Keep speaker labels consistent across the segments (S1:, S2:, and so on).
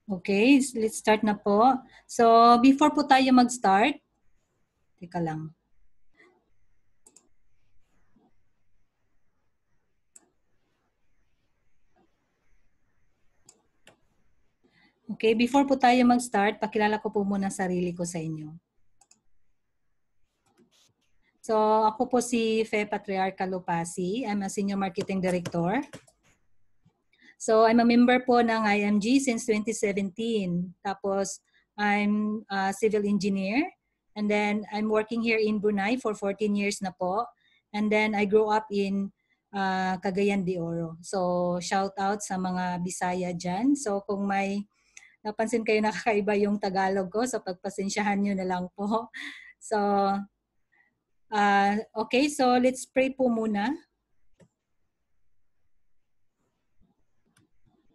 S1: Okay, let's start na po. So, before po tayo mag-start, teka lang. Okay, before po tayo mag-start, pakilala ko po muna sarili ko sa inyo. So, ako po si Fe Patriarca Lupasi. I'm a Senior Marketing Director. So, I'm a member po ng IMG since 2017. Tapos, I'm a civil engineer. And then, I'm working here in Brunei for 14 years na po. And then, I grew up in Cagayan de Oro. So, shout out sa mga Bisaya dyan. So, kung may napansin kayo nakakaiba yung Tagalog ko, so pagpasensyahan nyo na lang po. So, okay, so let's pray po muna.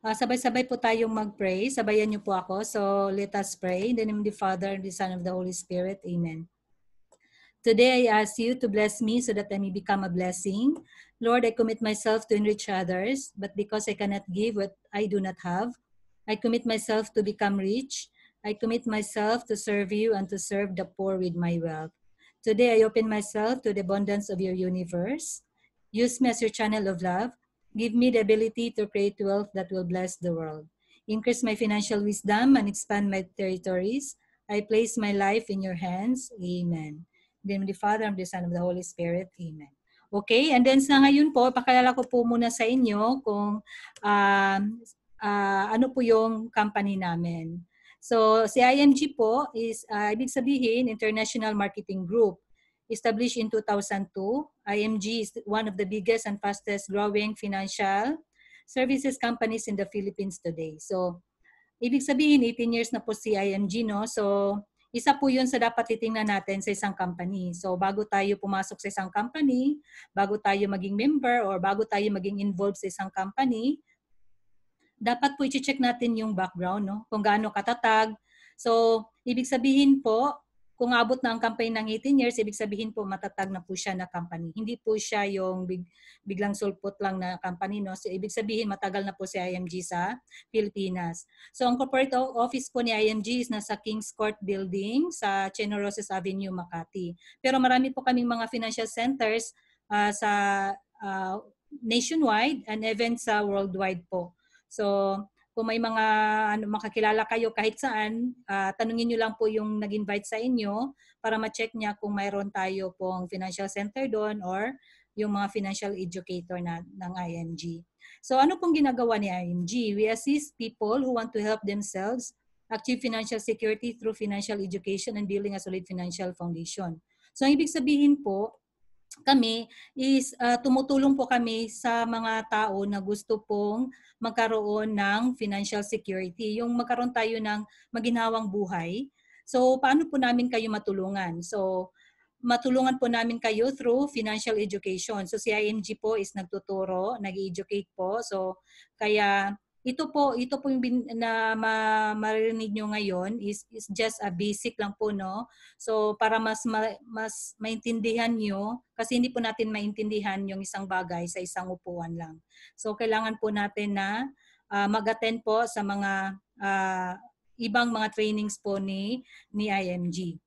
S1: Sabay-sabay po tayong mag-pray. Sabayan niyo po ako. So, let us pray. In the name of the Father, the Son, of the Holy Spirit. Amen. Today, I ask you to bless me so that I may become a blessing. Lord, I commit myself to enrich others, but because I cannot give what I do not have, I commit myself to become rich. I commit myself to serve you and to serve the poor with my wealth. Today, I open myself to the abundance of your universe. Use me as your channel of love. Give me the ability to create wealth that will bless the world. Increase my financial wisdom and expand my territories. I place my life in your hands. Amen. In the name of the Father, and the Son, and of the Holy Spirit. Amen. Okay, and then sa ngayon po, pakilala ko po muna sa inyo kung ano po yung company namin. So, si IMG po is, ibig sabihin, International Marketing Group. Established in 2002, IMG is one of the biggest and fastest growing financial services companies in the Philippines today. So, ibig sabihin, 18 years na po si IMG, no? So, isa po yun sa dapat titingnan natin sa isang company. So, bago tayo pumasok sa isang company, bago tayo maging member, or bago tayo maging involved sa isang company, dapat po i-check natin yung background, no? Kung gaano katatag. So, ibig sabihin po, kung abot na ang company ng 18 years, ibig sabihin po matatag na po siya na company. Hindi po siya yung biglang sulpot lang na company, no? So, ibig sabihin matagal na po si IMG sa Pilipinas. So, ang corporate office po ni IMG is nasa Kings Court Building sa Chino Roses Avenue, Makati. Pero marami po kaming mga financial centers sa nationwide and even sa worldwide po. So, kung may mga makakilala kayo kahit saan, tanungin nyo lang po yung nag-invite sa inyo para ma-check niya kung mayroon tayo pong financial center doon or yung mga financial educator ng IMG. So, ano pong ginagawa ni IMG? We assist people who want to help themselves achieve financial security through financial education and building a solid financial foundation. So, ang ibig sabihin po, kami is tumutulong po kami sa mga tao na gusto pong magkaroon ng financial security, yung magkaroon tayo ng maginhawang buhay. So, paano po namin kayo matulungan? So, matulungan po namin kayo through financial education. So, si IMG po is nagtuturo, nag-educate po. So, kaya ito po yung na maririnig nyo ngayon is just a basic lang po, no? So, para mas maintindihan nyo, kasi hindi po natin maintindihan yung isang bagay sa isang upuan lang. So, kailangan po natin na mag-attend po sa mga ibang mga trainings po ni IMG.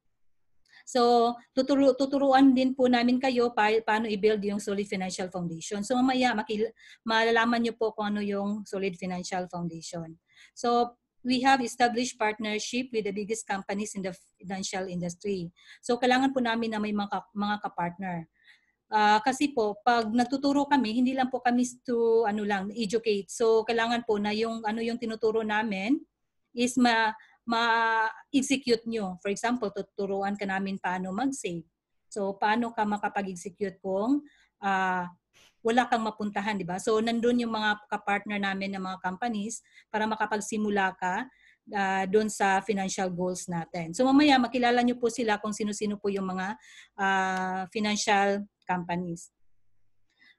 S1: So, tuturuan din po namin kayo paano i-build yung solid financial foundation. So, mamaya malalaman nyo po kung ano yung solid financial foundation. So, we have established partnership with the biggest companies in the financial industry. So, kailangan po namin na may mga kapartner. Kasi po, pag nagtuturo kami, hindi lang po kami to educate. So, kailangan po na yung tinuturo namin is ma-execute nyo. For example, tuturuan ka namin paano mag-save. So, paano ka makapag-execute kung wala kang mapuntahan, di ba? So, nandun yung mga kapartner namin ng mga companies para makapagsimula ka doon sa financial goals natin. So, mamaya makilala nyo po sila kung sino-sino po yung mga financial companies.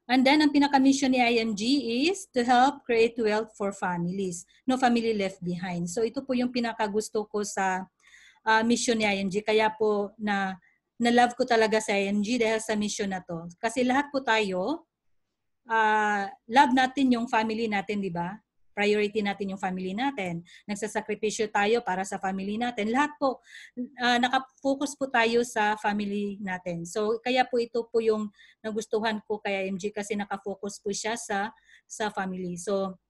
S1: And then, ang pinaka-mission ni IMG is to help create wealth for families. No family left behind. So, ito po yung pinaka-gusto ko sa mission ni IMG. Kaya po na-love ko talaga sa IMG dahil sa mission na to. Kasi lahat po tayo, love natin yung family natin, di ba? priority natin yung family natin. Nagsasakripisyo tayo para sa family natin. Lahat po, nakafocus po tayo sa family natin. So kaya po ito po yung nagustuhan ko kay IMG kasi nakafocus po siya sa family. So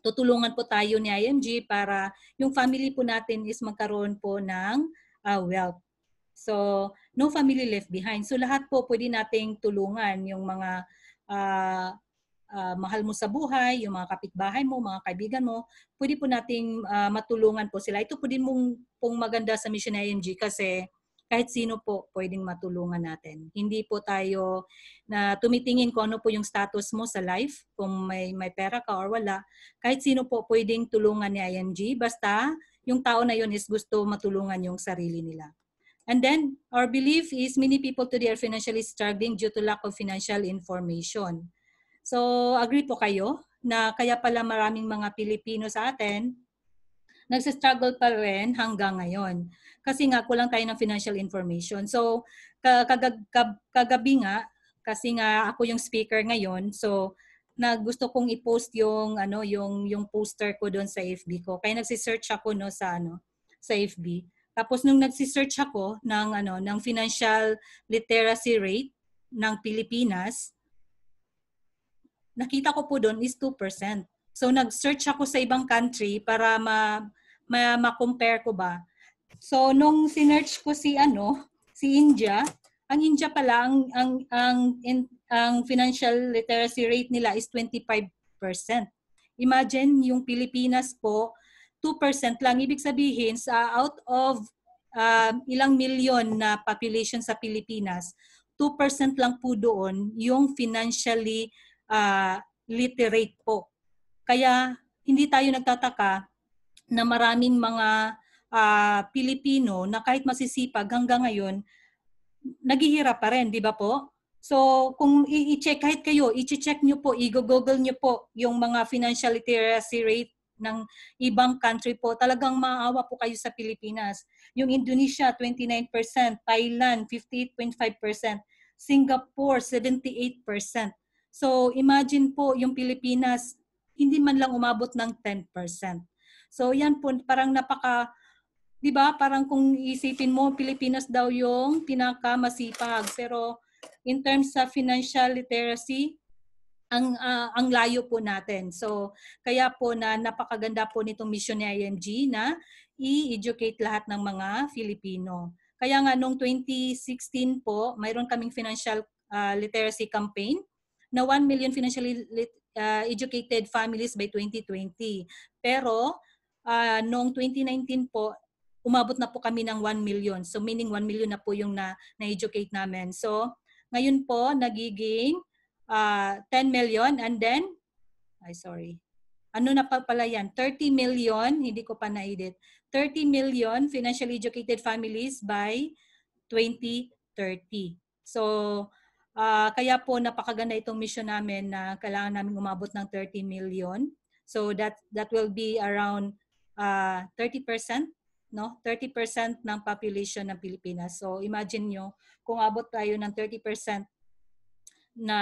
S1: tutulungan po tayo ni IMG para yung family po natin is magkaroon po ng wealth. So, no family left behind. So, lahat po pwede nating tulungan. Yung mga mahal mo sa buhay, yung mga kapitbahay mo, mga kaibigan mo, pwede po nating matulungan po sila. Ito po din pong maganda sa Mission IMG kasi kahit sino po pwedeng matulungan natin. Hindi po tayo na tumitingin kung ano po yung status mo sa life, kung may pera ka or wala. Kahit sino po pwedeng tulungan ni IMG, basta yung tao na yun is gusto matulungan yung sarili nila. And then, our belief is many people today are financially struggling due to lack of financial information. So, agree po kayo na kaya pala maraming mga Pilipino sa atin nagsistruggle pa rin hanggang ngayon. Kasi nga, kulang tayo ng financial information. So, kagabi nga, kasi nga ako yung speaker ngayon, so gusto kong i-post yung poster ko doon sa FB ko. Kaya nagsi-search ako sa FB. Tapos nung nagsi-search ako ng financial literacy rate ng Pilipinas, nakita ko po doon is 2%. So nag-search ako sa ibang country para ma-compare ko ba. So nung sinearch ko si India, ang India pala ang financial literacy rate nila is 25%. Imagine yung Pilipinas po 2% lang. Ibig sabihin sa out of ilang milyon na population sa Pilipinas, 2% lang po doon yung financially literate po. Kaya hindi tayo nagtataka na maraming mga Pilipino na kahit masisipag hanggang ngayon, naghihirap pa rin, di ba po? So kung i-check, kahit kayo, i-check nyo po, i-google nyo po yung mga financial literacy rate ng ibang country po, talagang maawa po kayo sa Pilipinas. Yung Indonesia, 29%, Thailand, 58.5%, Singapore, 78%. So imagine po yung Pilipinas, hindi man lang umabot ng 10%. So yan po, parang di ba, parang kung isipin mo, Pilipinas daw yung pinakamasipag. Pero in terms sa financial literacy, ang layo po natin. So kaya po na napakaganda po nitong mission ni IMG na i-educate lahat ng mga Filipino. Kaya nga noong 2016 po, mayroon kaming financial literacy campaign na 1 million financially educated families by 2020. Pero noong 2019 po, umabot na po kami ng 1 million. So meaning 1 million na po yung na-educate namin. So ngayon po nagiging 10 million and then, ano na pa pala yan? 30 million, hindi ko pa na-edit. 30 million financially educated families by 2030. So kaya po napakaganda itong mission namin na kailangan namin umabot ng 30 million. So that will be around 30%. No, 30% ng population ng Pilipinas. So imagine nyo, kung abot tayo ng 30% na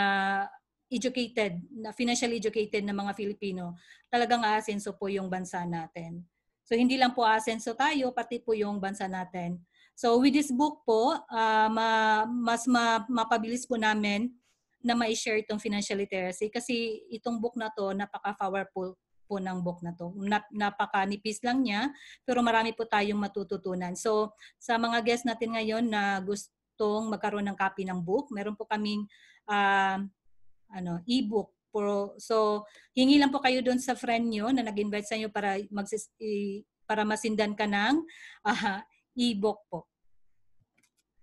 S1: educated, na financially educated na mga Filipino, talagang aasenso po yung bansa natin. So hindi lang po aasenso tayo, pati po yung bansa natin. So with this book po, mapabilis po namin na ma-share itong financial literacy kasi itong book na to napaka-powerful po ng book na to. Napakanipis lang niya, pero marami po tayong matututunan. So, sa mga guests natin ngayon na gustong magkaroon ng copy ng book, meron po kaming e-book. So, hingi lang po kayo doon sa friend nyo na nag-invite sa inyo para masindan ka ng e-book po.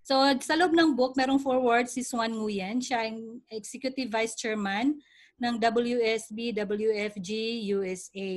S1: So, sa loob ng book, merong forward si Swan Nguyen. Siya ang Executive Vice Chairman ng WSB WFG USA.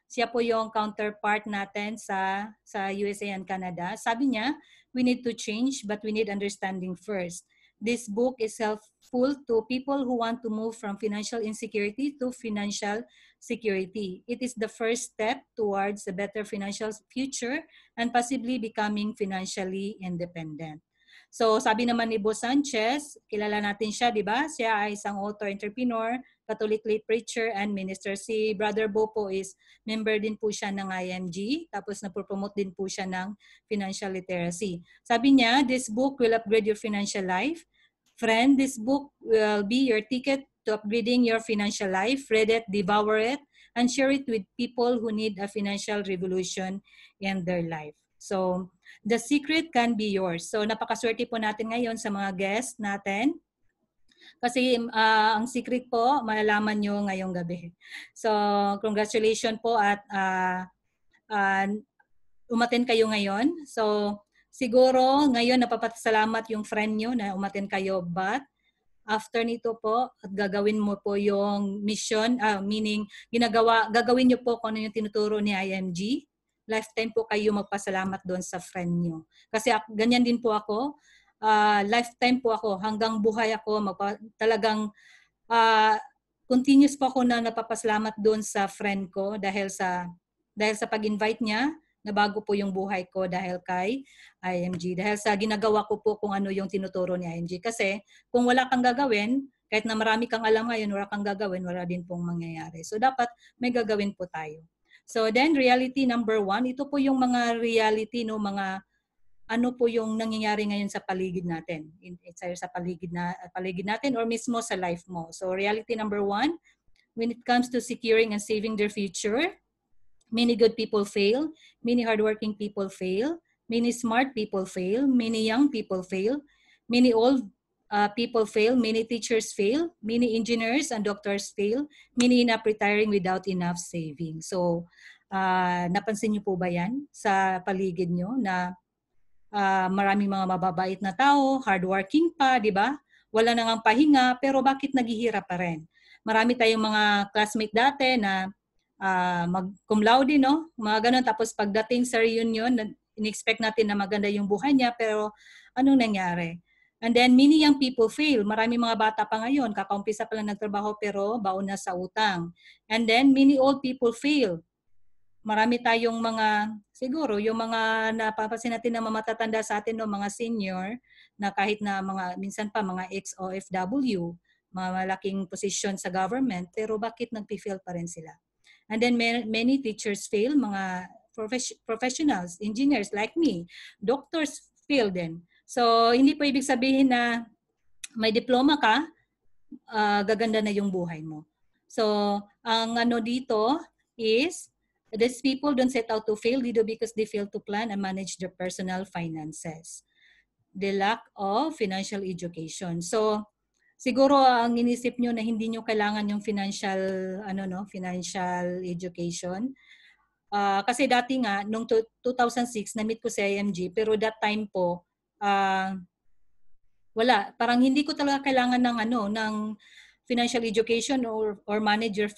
S1: Siya po yung counterpart natin sa USA and Canada. Sabi niya, we need to change but we need understanding first. This book is helpful to people who want to move from financial insecurity to financial security. It is the first step towards a better financial future and possibly becoming financially independent. So sabi naman ni Boss Sanchez, kilala natin siya, di ba? Siya ay isang author, entrepreneur, Catholic lay preacher, and minister. Si Brother Bo po is member din po siya ng IMG, tapos napopromote din po siya ng financial literacy. Sabi niya, this book will upgrade your financial life. Friend, this book will be your ticket to upgrading your financial life. Read it, devour it, and share it with people who need a financial revolution in their life. So, the secret can be yours. So, napakaswerte po natin ngayon sa mga guests natin. Kasi ang secret po, malalaman nyo ngayong gabi. So, congratulations po at umaten kayo ngayon. So, siguro ngayon napapasalamat yung friend nyo na umaten kayo, but after nito po, at gagawin mo po yung mission, meaning gagawin nyo po kung ano yung tinuturo ni IMG. Lifetime po kayo magpasalamat doon sa friend nyo. Kasi ganyan din po ako. Lifetime po ako. Hanggang buhay ako, talagang continuous po ako na napapasalamat doon sa friend ko dahil sa pag-invite niya, nabago po yung buhay ko dahil kay IMG. Dahil sa ginagawa ko po kung ano yung tinuturo ni IMG. Kasi kung wala kang gagawin, kahit na marami kang alam ngayon, wala kang gagawin, wala din pong mangyayari. So dapat may gagawin po tayo. So then reality number 1, ito po yung mga reality, no, mga ano po yung nangyayari ngayon sa paligid natin. It's either sa paligid natin or mismo sa life mo. So reality number 1, when it comes to securing and saving their future, many good people fail, many hardworking people fail, many smart people fail, many young people fail, many old people fail, many teachers fail, many engineers and doctors fail, many end up retiring without enough saving. So, napansin niyo po ba yan sa paligid niyo na maraming mga mababait na tao, hardworking pa, di ba? Wala nang pahinga, pero bakit naghihirap pa rin? Marami tayong mga classmate dati na mag-cum laude, no? Mga ganun. Tapos pagdating sa reunion, in-expect natin na maganda yung buhay niya, pero anong nangyari? And then, many young people fail. Marami mga bata pa ngayon, kakaumpisa pa lang nagtrabaho, pero baon na sa utang. And then, many old people fail. Marami tayong mga, siguro, yung mga napapansin natin na matatanda sa atin, no, mga senior, na kahit na mga, minsan pa mga ex-OFW, mga malaking posisyon sa government, pero bakit nag-fail pa rin sila? And then many teachers fail, mga professionals, engineers like me, doctors fail din. So, hindi po ibig sabihin na may diploma ka, gaganda na yung buhay mo. So, ang ano dito is, these people don't set out to fail dito because they fail to plan and manage their personal finances. The lack of financial education. So, siguro ang inisip nyo na hindi nyo kailangan yung financial education. Kasi dati nga nung 2006 na-meet ko si IMG, pero that time po wala, parang hindi ko talaga kailangan ng financial education or manage your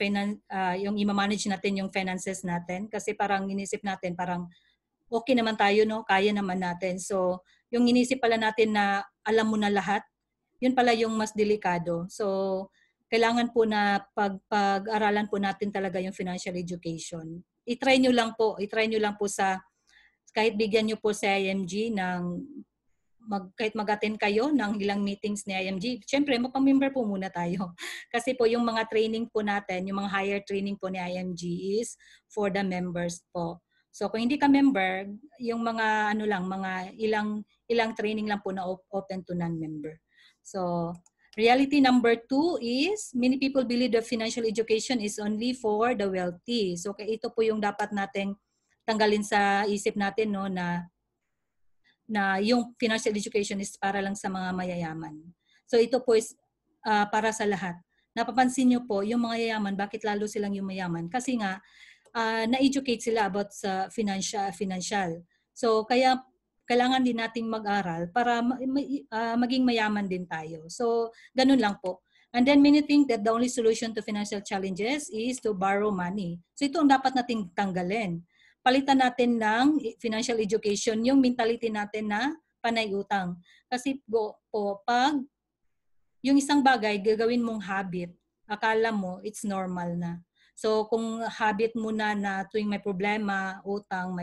S1: yung i-manage natin yung finances natin, kasi parang inisip natin parang okay naman tayo, no, kaya naman natin. So yung inisip pala natin na alam mo na lahat, yun pala yung mas delikado. So, kailangan po na pag-aralan po natin talaga yung financial education. I-try nyo lang po sa, kahit bigyan nyo po sa IMG ng, kahit mag-attend kayo ng ilang meetings ni IMG, syempre magpa-member po muna tayo. Kasi po yung mga training po natin, yung mga higher training po ni IMG is for the members po. So kung hindi ka member, yung mga mga ilang training lang po na open to non-member. So reality number 2 is many people believe that financial education is only for the wealthy. So ito po yung dapat nating tanggalin sa isip natin, no, na yung financial education is para lang sa mga mayayaman. So ito po is para sa lahat. Napapansin niyo po, yung mga yayaman, bakit lalo silang yung mayaman? Kasi nga, na-educate sila about sa financial. So kaya kailangan din nating mag-aral para maging mayaman din tayo. So ganun lang po. And then many think that the only solution to financial challenges is to borrow money. So ito ang dapat nating tanggalin. Palitan natin ng financial education yung mentality natin na panay utang. Kasi po pag yung isang bagay gagawin mong habit, akala mo it's normal na. So kung habit mo na tuwing may problema, utang,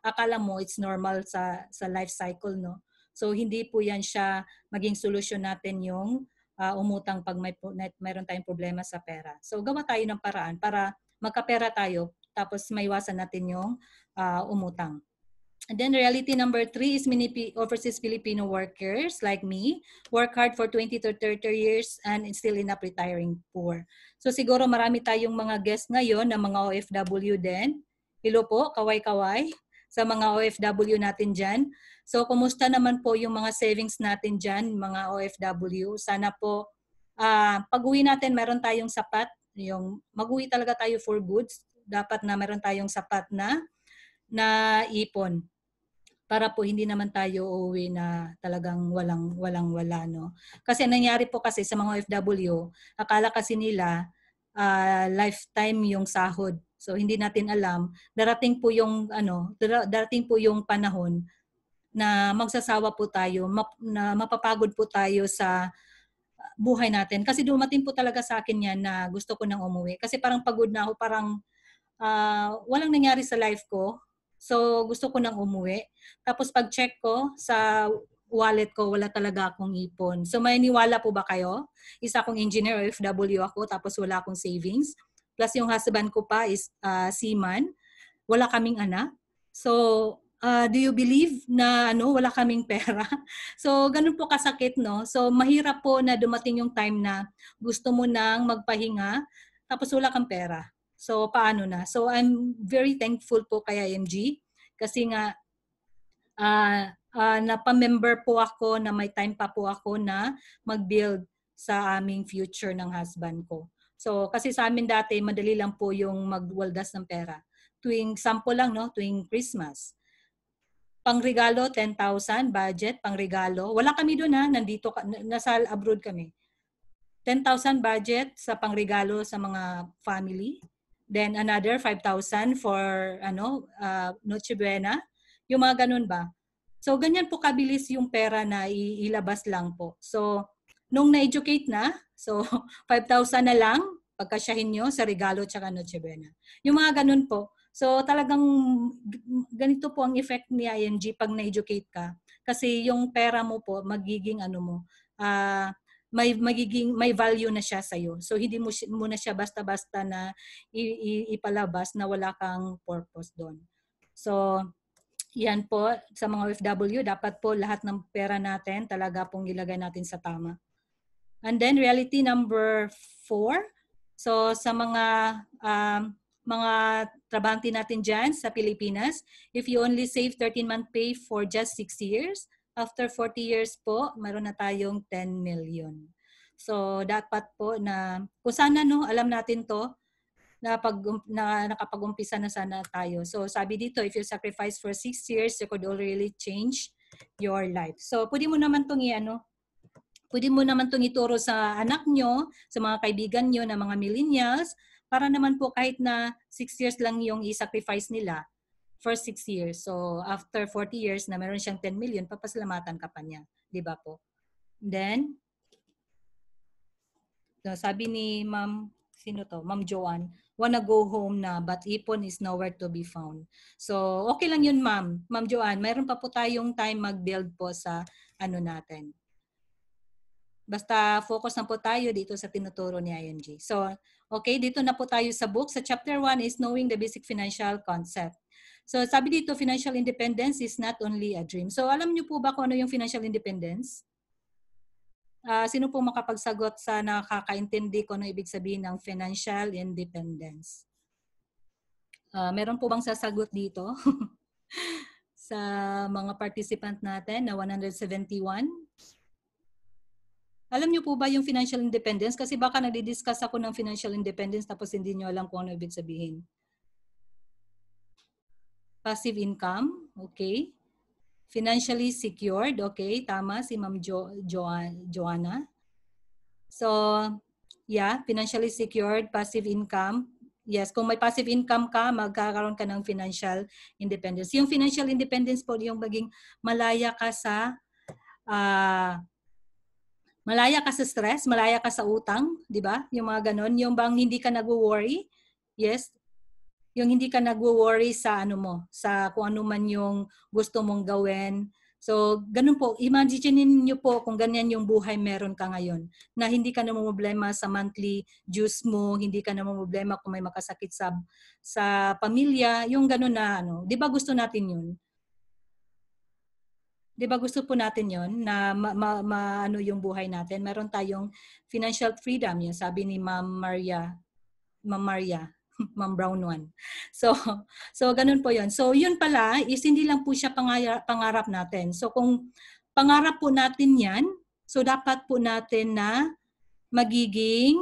S1: akala mo it's normal sa life cycle, no? So hindi po yan siya maging solusyon natin yung umutang pag mayroon tayong problema sa pera. So gawa tayo ng paraan para magkapera tayo tapos maiwasan natin yung umutang. And then reality number 3 is many overseas Filipino workers like me work hard for 20 to 30 years and still end up retiring poor. So siguro marami tayong mga guests ngayon na mga OFW din. Hello po, kaway-kaway sa mga OFW natin dyan. So kumusta naman po yung mga savings natin dyan, mga OFW? Sana po pag-uwi natin meron tayong sapat, yung mag-uwi talaga tayo for goods. Dapat na meron tayong sapat na ipon para po hindi naman tayo uuwi na talagang walang-wala, no? Kasi nangyari po kasi sa mga OFW, akala kasi nila lifetime yung sahod. So hindi natin alam, darating po yung panahon na magsasawa po tayo, na mapapagod po tayo sa buhay natin. Kasi dumating po talaga sa akin yan na gusto ko nang umuwi. Kasi parang pagod na ako, parang walang nangyari sa life ko. So, gusto ko nang umuwi. Tapos pag-check ko sa wallet ko, wala talaga akong ipon. So, may niwala po ba kayo? Isa akong engineer, OFW ako, tapos wala akong savings. Plus yung husband ko pa is seaman. Wala kaming anak. So, do you believe na wala kaming pera? So, ganun po kasakit, no? So, mahirap po na dumating yung time na gusto mo nang magpahinga, tapos wala kang pera. So, paano na? So, I'm very thankful po kay IMG kasi nga napamember po ako na may time pa po ako na mag-build sa aming future ng husband ko. So, kasi sa amin dati, madali lang po yung magwaldas ng pera. Tuwing sample lang, no? Tuwing Christmas. Pangregalo, 10,000 budget, pangregalo. Wala kami doon nandito, nasa abroad kami. 10,000 budget sa pangregalo sa mga family. Then another 5,000 for Noche Buena. Yung mga ganun ba? So ganyan po kabilis yung pera na ilabas lang po. So nung na-educate na, so 5,000 na lang pagkasyahin nyo sa regalo tsaka Noche Buena. Yung mga ganun po. So talagang ganito po ang effect ni IMG pag na-educate ka. Kasi yung pera mo po magiging may value na siya sa iyo. So hindi mo na siya basta-basta na ipalabas na wala kang purpose doon. So yan po sa mga OFW, dapat po lahat ng pera natin talaga pong ilagay natin sa tama. And then reality number 4. So sa mga trabahante natin dyan sa Pilipinas, if you only save 13-month pay for just 6 years, after 40 years po, meron na tayong 10 million. So, dapat po na, kung sana alam natin to, na nakapag-umpisa na sana tayo. So, sabi dito, if you sacrifice for 6 years, you could already change your life. So, pwede mo naman itong ituro sa anak nyo, sa mga kaibigan nyo na mga millennials, para naman po kahit na 6 years lang yung i-sacrifice nila, for 6 years. So, after 40 years na meron siyang 10 million, papasalamatan ka pa niya. Di ba po? Then, so sabi ni Ma'am Joanne, wanna go home na but ipon is nowhere to be found. So, okay lang yun, Ma'am Joanne. Mayroon pa po tayong time mag-build po sa natin. Basta focus na po tayo dito sa tinuturo ni IMG. So, okay, dito na po tayo sa book. Sa chapter 1 is knowing the basic financial concept. So, sabi dito, financial independence is not only a dream. So, alam niyo po ba kung ano yung financial independence? Sino po makapagsagot sa nakakaintindi kung ano ibig sabihin ng financial independence? Meron po bang sasagot dito? Sa mga participant natin na 171? Alam niyo po ba yung financial independence? Kasi baka nagdi-discuss ako ng financial independence tapos hindi niyo alam kung ano ibig sabihin. Passive income, okay. Financially secured, okay. Tama si Ma'am Joanna. So, yeah, financially secured, passive income. Yes, kung may passive income ka, magkakaroon ka ng financial independence. Yung financial independence po, yung maging malaya ka sa stress, malaya ka sa utang, di ba? Yung mga ganon, yung bang hindi ka nagwo-worry. Yes, yung hindi ka nagwo-worry sa sa kung ano man yung gusto mong gawin So, ganun po. Imagine niyo po kung ganyan yung buhay meron ka ngayon, na hindi ka namumroblema sa monthly dues mo, hindi ka namumroblema kung may makasakit sa pamilya, yung ganun na ano. 'Di ba gusto natin yun? 'Di ba gusto po natin yon na ano yung buhay natin? Meron tayong financial freedom, yung sabi ni Ma'am Maria, Ma'am Brown one. So, ganun po yun. So, yun pala is hindi lang po siya pangarap natin. So, kung pangarap po natin yan, so dapat po natin na magiging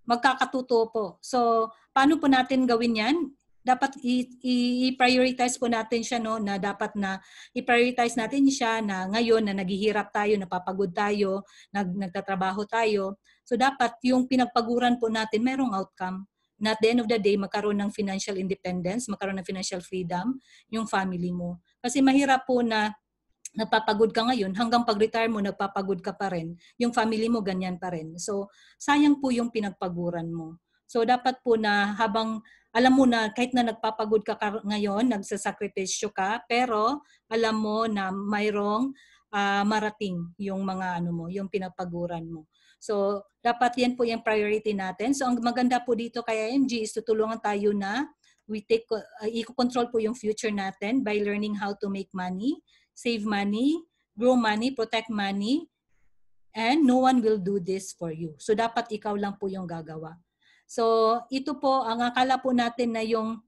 S1: magkakatuto po. So, paano po natin gawin yan? Dapat i-prioritize po natin siya, no, na dapat na i-prioritize natin siya na ngayon na naghihirap tayo, napapagod tayo, nagtatrabaho tayo. So dapat yung pinagpaguran po natin merong outcome. Na at the end of the day, magkaroon ng financial independence, magkaroon ng financial freedom yung family mo. Kasi mahirap po na nagpapagod ka ngayon, hanggang pag-retire mo, nagpapagod ka pa rin. Yung family mo, ganyan pa rin. So, sayang po yung pinagpaguran mo. So, dapat po na habang alam mo na kahit na nagpapagod ka ngayon, nagsasakripisyo ka, pero alam mo na mayroong marating yung mga ano mo, yung pinagpaguran mo. So, dapat yan po yung priority natin. So, ang maganda po dito kay IMG is tutulungan tayo na i-control po yung future natin by learning how to make money, save money, grow money, protect money, and no one will do this for you. So dapat ikaw lang po yung gagawa. So ito po, ang akala po natin na yung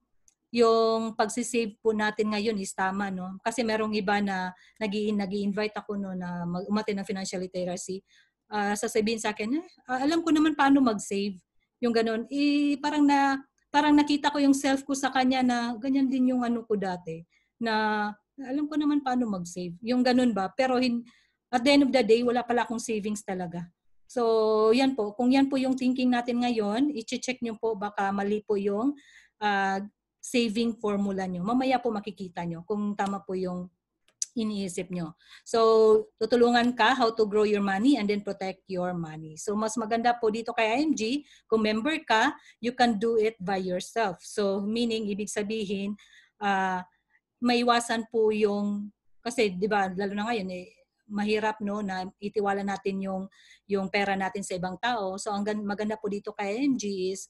S1: pagsisave po natin ngayon is tama, no? Kasi merong iba na nag-i-invite ako no na umate ng financial literacy. Sasabihin sa akin, alam ko naman paano mag-save. Yung ganun. Parang nakita ko yung self ko sa kanya na ganyan din yung ano ko dati. Na alam ko naman paano mag-save. Yung ganun ba? Pero at the end of the day, wala pala akong savings talaga. So, yan po. Kung yan po yung thinking natin ngayon, i-check nyo po baka mali po yung saving formula nyo. Mamaya po makikita nyo kung tama po yung iniisip nyo. So, tutulungan ka how to grow your money and then protect your money. So, mas maganda po dito kay IMG, kung member ka, you can do it by yourself. So, meaning, ibig sabihin, maiwasan po yung, kasi di ba, lalo na ngayon, mahirap no na itiwala natin yung pera natin sa ibang tao. So, ang maganda po dito kay IMG is,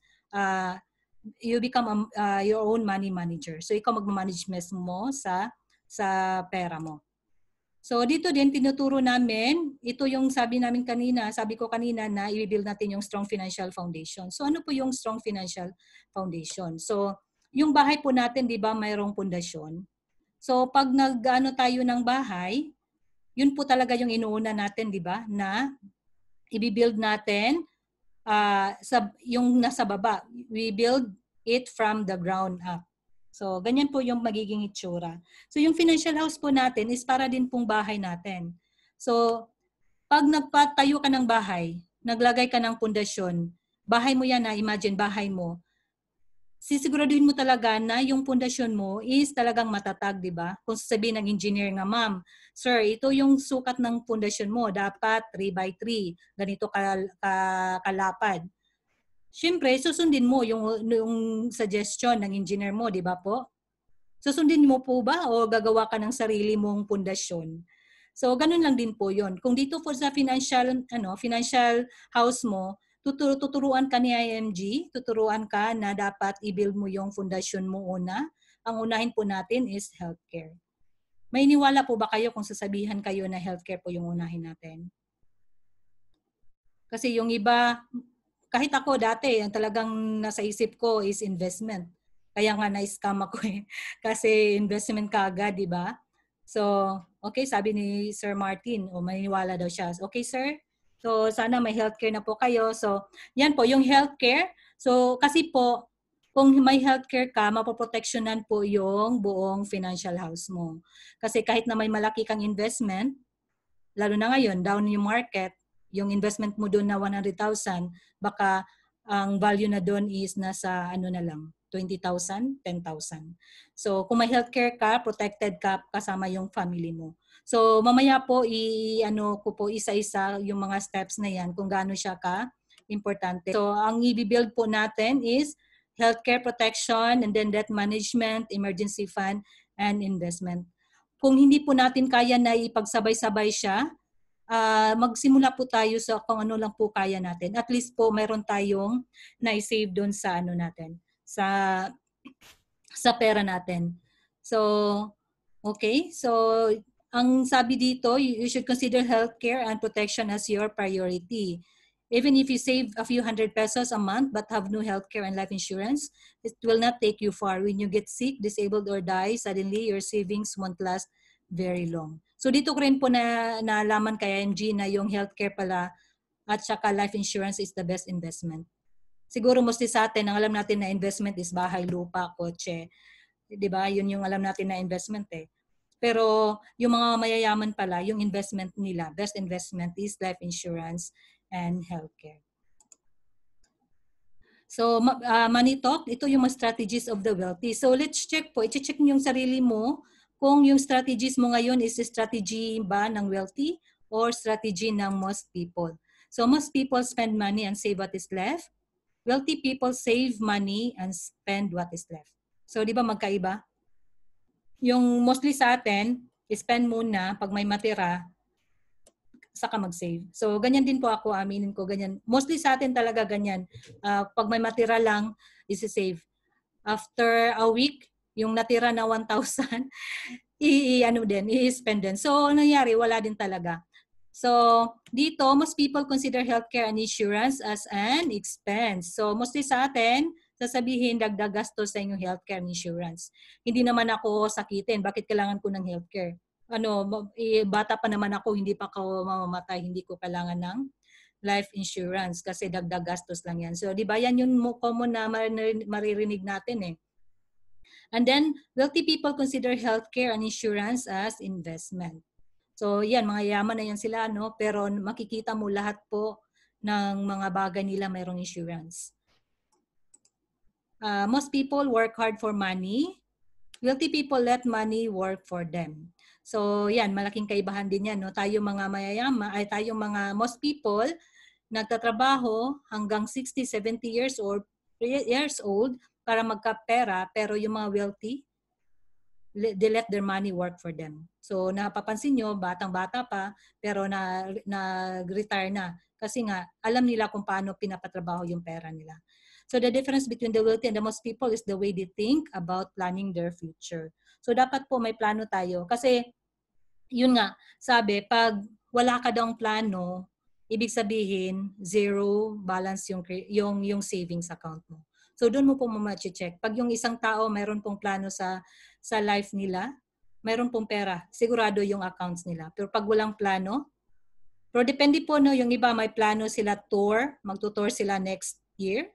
S1: you become your own money manager. So, ikaw mag-manage mo sa pera mo. So, dito din, tinuturo namin, ito yung sabi ko kanina na i-build natin yung strong financial foundation. So, ano po yung strong financial foundation? So, yung bahay po natin, di ba, mayroong pundasyon. So, pag nag-ano tayo ng bahay, yun po talaga yung inuuna natin, di ba, na i-build natin yung nasa baba. We build it from the ground up. So, ganyan po yung magiging itsura. So, yung financial house po natin is para din pong bahay natin. So, pag nagpatayo ka ng bahay, naglagay ka ng pundasyon, bahay mo yan na, imagine bahay mo, sisiguraduhin mo talaga na yung pundasyon mo is talagang matatag, di ba? Kung sasabihin ng engineer nga, ma'am, sir, ito yung sukat ng pundasyon mo, dapat 3x3, ganito kalapad. Siyempre, susundin mo yung suggestion ng engineer mo, di ba po? Susundin mo po ba o gagawa ka ng sarili mong pundasyon? So, ganun lang din po yon. Kung dito po sa financial house mo, tuturuan ka ni IMG, tuturuan ka na dapat i-build mo yung foundation mo una. Ang unahin po natin is healthcare. May iniwala po ba kayo kung sasabihan kayo na healthcare po yung unahin natin? Kasi yung iba, kahit ako dati, ang talagang nasa isip ko is investment. Kaya nga na-scam ako eh. Kasi investment ka agad, di ba? So, okay, sabi ni Sir Martin, maniniwala daw siya. Okay, sir? So, sana may healthcare na po kayo. So, yan po, yung healthcare. So, kasi po, kung may healthcare ka, mapoproteksyonan po yung buong financial house mo. Kasi kahit na may malaki kang investment, lalo na ngayon, down yung market, yung investment mo doon na 100,000, baka ang value na doon is nasa ano na lang, 20,000, 10,000. So, kung may healthcare ka, protected ka kasama yung family mo. So, mamaya po, ko po isa-isa yung mga steps na yan kung gaano siya ka-importante. So, ang i-build po natin is healthcare protection and then debt management, emergency fund, and investment. kung hindi po natin kaya na ipagsabay-sabay siya, magsimula po tayo sa kung ano lang po kaya natin. At least po mayroon tayong na-save doon sa ano natin, sa pera natin. So, okay. So, ang sabi dito, you should consider healthcare and protection as your priority. Even if you save a few hundred pesos a month but have no healthcare and life insurance, it will not take you far. When you get sick, disabled, or die, suddenly your savings won't last very long. So dito ko rin po na naalaman kay MG na yung healthcare pala at saka life insurance is the best investment. Siguro mostly sa atin, ang alam natin na investment is bahay, lupa, kotse. 'Di ba? Yun yung alam natin na investment eh. Pero yung mga mayayaman pala, yung investment nila, best investment is life insurance and healthcare. So, money talk, ito yung mga strategies of the wealthy. So, let's check po. I-check niyo yung sarili mo kung yung strategies mo ngayon is strategy ba ng wealthy or strategy ng most people. So, most people spend money and save what is left. Wealthy people save money and spend what is left. So, di ba magkaiba? Yung mostly sa atin, spend muna pag may matira, saka mag-save. So, ganyan din po ako, aminin ko, ganyan. Mostly sa atin talaga ganyan. Pag may matira lang, isi-save. After a week, yung natira na 1,000, i-spend din. So, nangyari, wala din talaga. So, dito, most people consider healthcare and insurance as an expense. So, mostly sa atin, sasabihin, dagdag gastos sa inyong healthcare and insurance. Hindi naman ako sakitin. Bakit kailangan ko ng healthcare? Bata pa naman ako, hindi pa ako mamamatay, hindi ko kailangan ng life insurance kasi dagdag gastos lang yan. So, di ba yan yung common na maririnig natin eh. And then, wealthy people consider healthcare and insurance as investment. So, yan, mga yaman na yan sila, no? Pero makikita mo lahat po ng mga bagay nila mayroong insurance. Most people work hard for money. Wealthy people let money work for them. So, yan, malaking kaibahan din yan, no? Tayo mga mayayama, ay tayo mga most people, nagtatrabaho hanggang 60, 70 years old para magkapera, pero yung mga wealthy, they let their money work for them. So, napapansin nyo, batang-bata pa, pero nag-retire na. Kasi nga, alam nila kung paano pinapatrabaho yung pera nila. So, the difference between the wealthy and the most people is the way they think about planning their future. So, dapat po may plano tayo. Kasi, yun nga, sabi, pag wala ka daw plano, ibig sabihin, zero balance yung savings account mo. So, doon mo po check. Pag yung isang tao mayroon pong plano sa life nila, mayroon pong pera, sigurado yung accounts nila. Pero pag walang plano, pero depende po, no, yung iba may plano sila magtutour sila next year.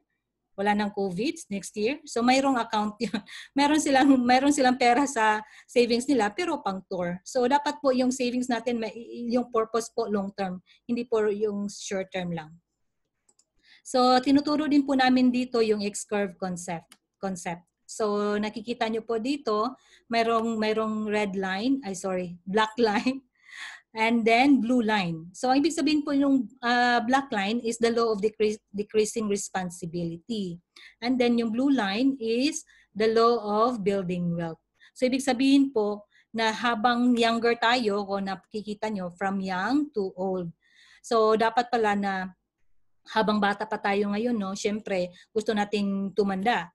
S1: Wala nang COVID next year. So mayroong account yun. meron silang pera sa savings nila pero pang tour. So dapat po yung savings natin, yung purpose po long term, hindi po yung short term lang. So, tinuturo din po namin dito yung X-curve concept. So, nakikita nyo po dito, mayroong black line, and then blue line. So, ang ibig sabihin po yung black line is the law of decreasing responsibility. And then yung blue line is the law of building wealth. So, ibig sabihin po na habang younger tayo, kung nakikita nyo, from young to old. So, dapat pala na habang bata pa tayo ngayon, no, syempre, gusto nating tumanda.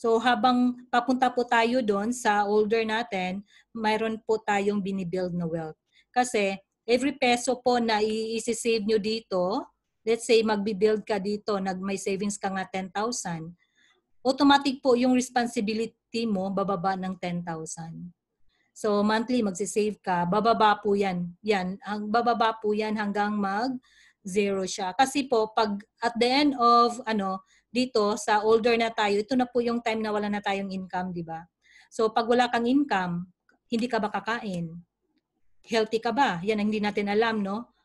S1: So habang papunta po tayo doon sa older natin, mayroon po tayong binibuild na wealth. Kasi every peso po na i-save nyo dito, let's say magbibuild ka dito, may savings ka nga 10,000, automatic po yung responsibility mo bababa ng 10,000. So monthly magsisave ka, bababa po yan. Bababa po yan hanggang zero siya. Kasi po, pag at the end of, dito, sa older na tayo, ito na po yung time na wala na tayong income, di ba? So, pag wala kang income, hindi ka ba kakain? Healthy ka ba? Yan ang hindi natin alam, no?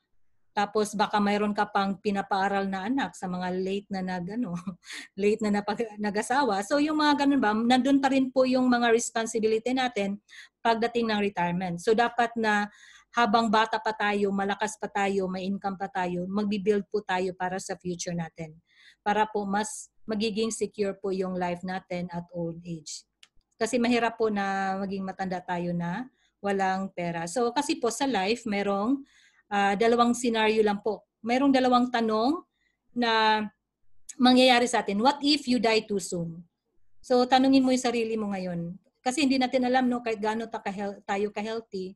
S1: Tapos, baka mayroon ka pang pinapaaral na anak sa mga late na nag-asawa. So, yung mga ganun ba, nandun pa rin po yung mga responsibility natin pagdating ng retirement. So, dapat na habang bata pa tayo, malakas pa tayo, may income pa tayo, magbi-build po tayo para sa future natin. Para po mas magiging secure po yung life natin at old age. Kasi mahirap po na maging matanda tayo na walang pera. So kasi po sa life, merong dalawang scenario lang po. Merong dalawang tanong na mangyayari sa atin. What if you die too soon? So tanungin mo yung sarili mo ngayon. Kasi hindi natin alam, no, kahit gaano tayo ka-healthy,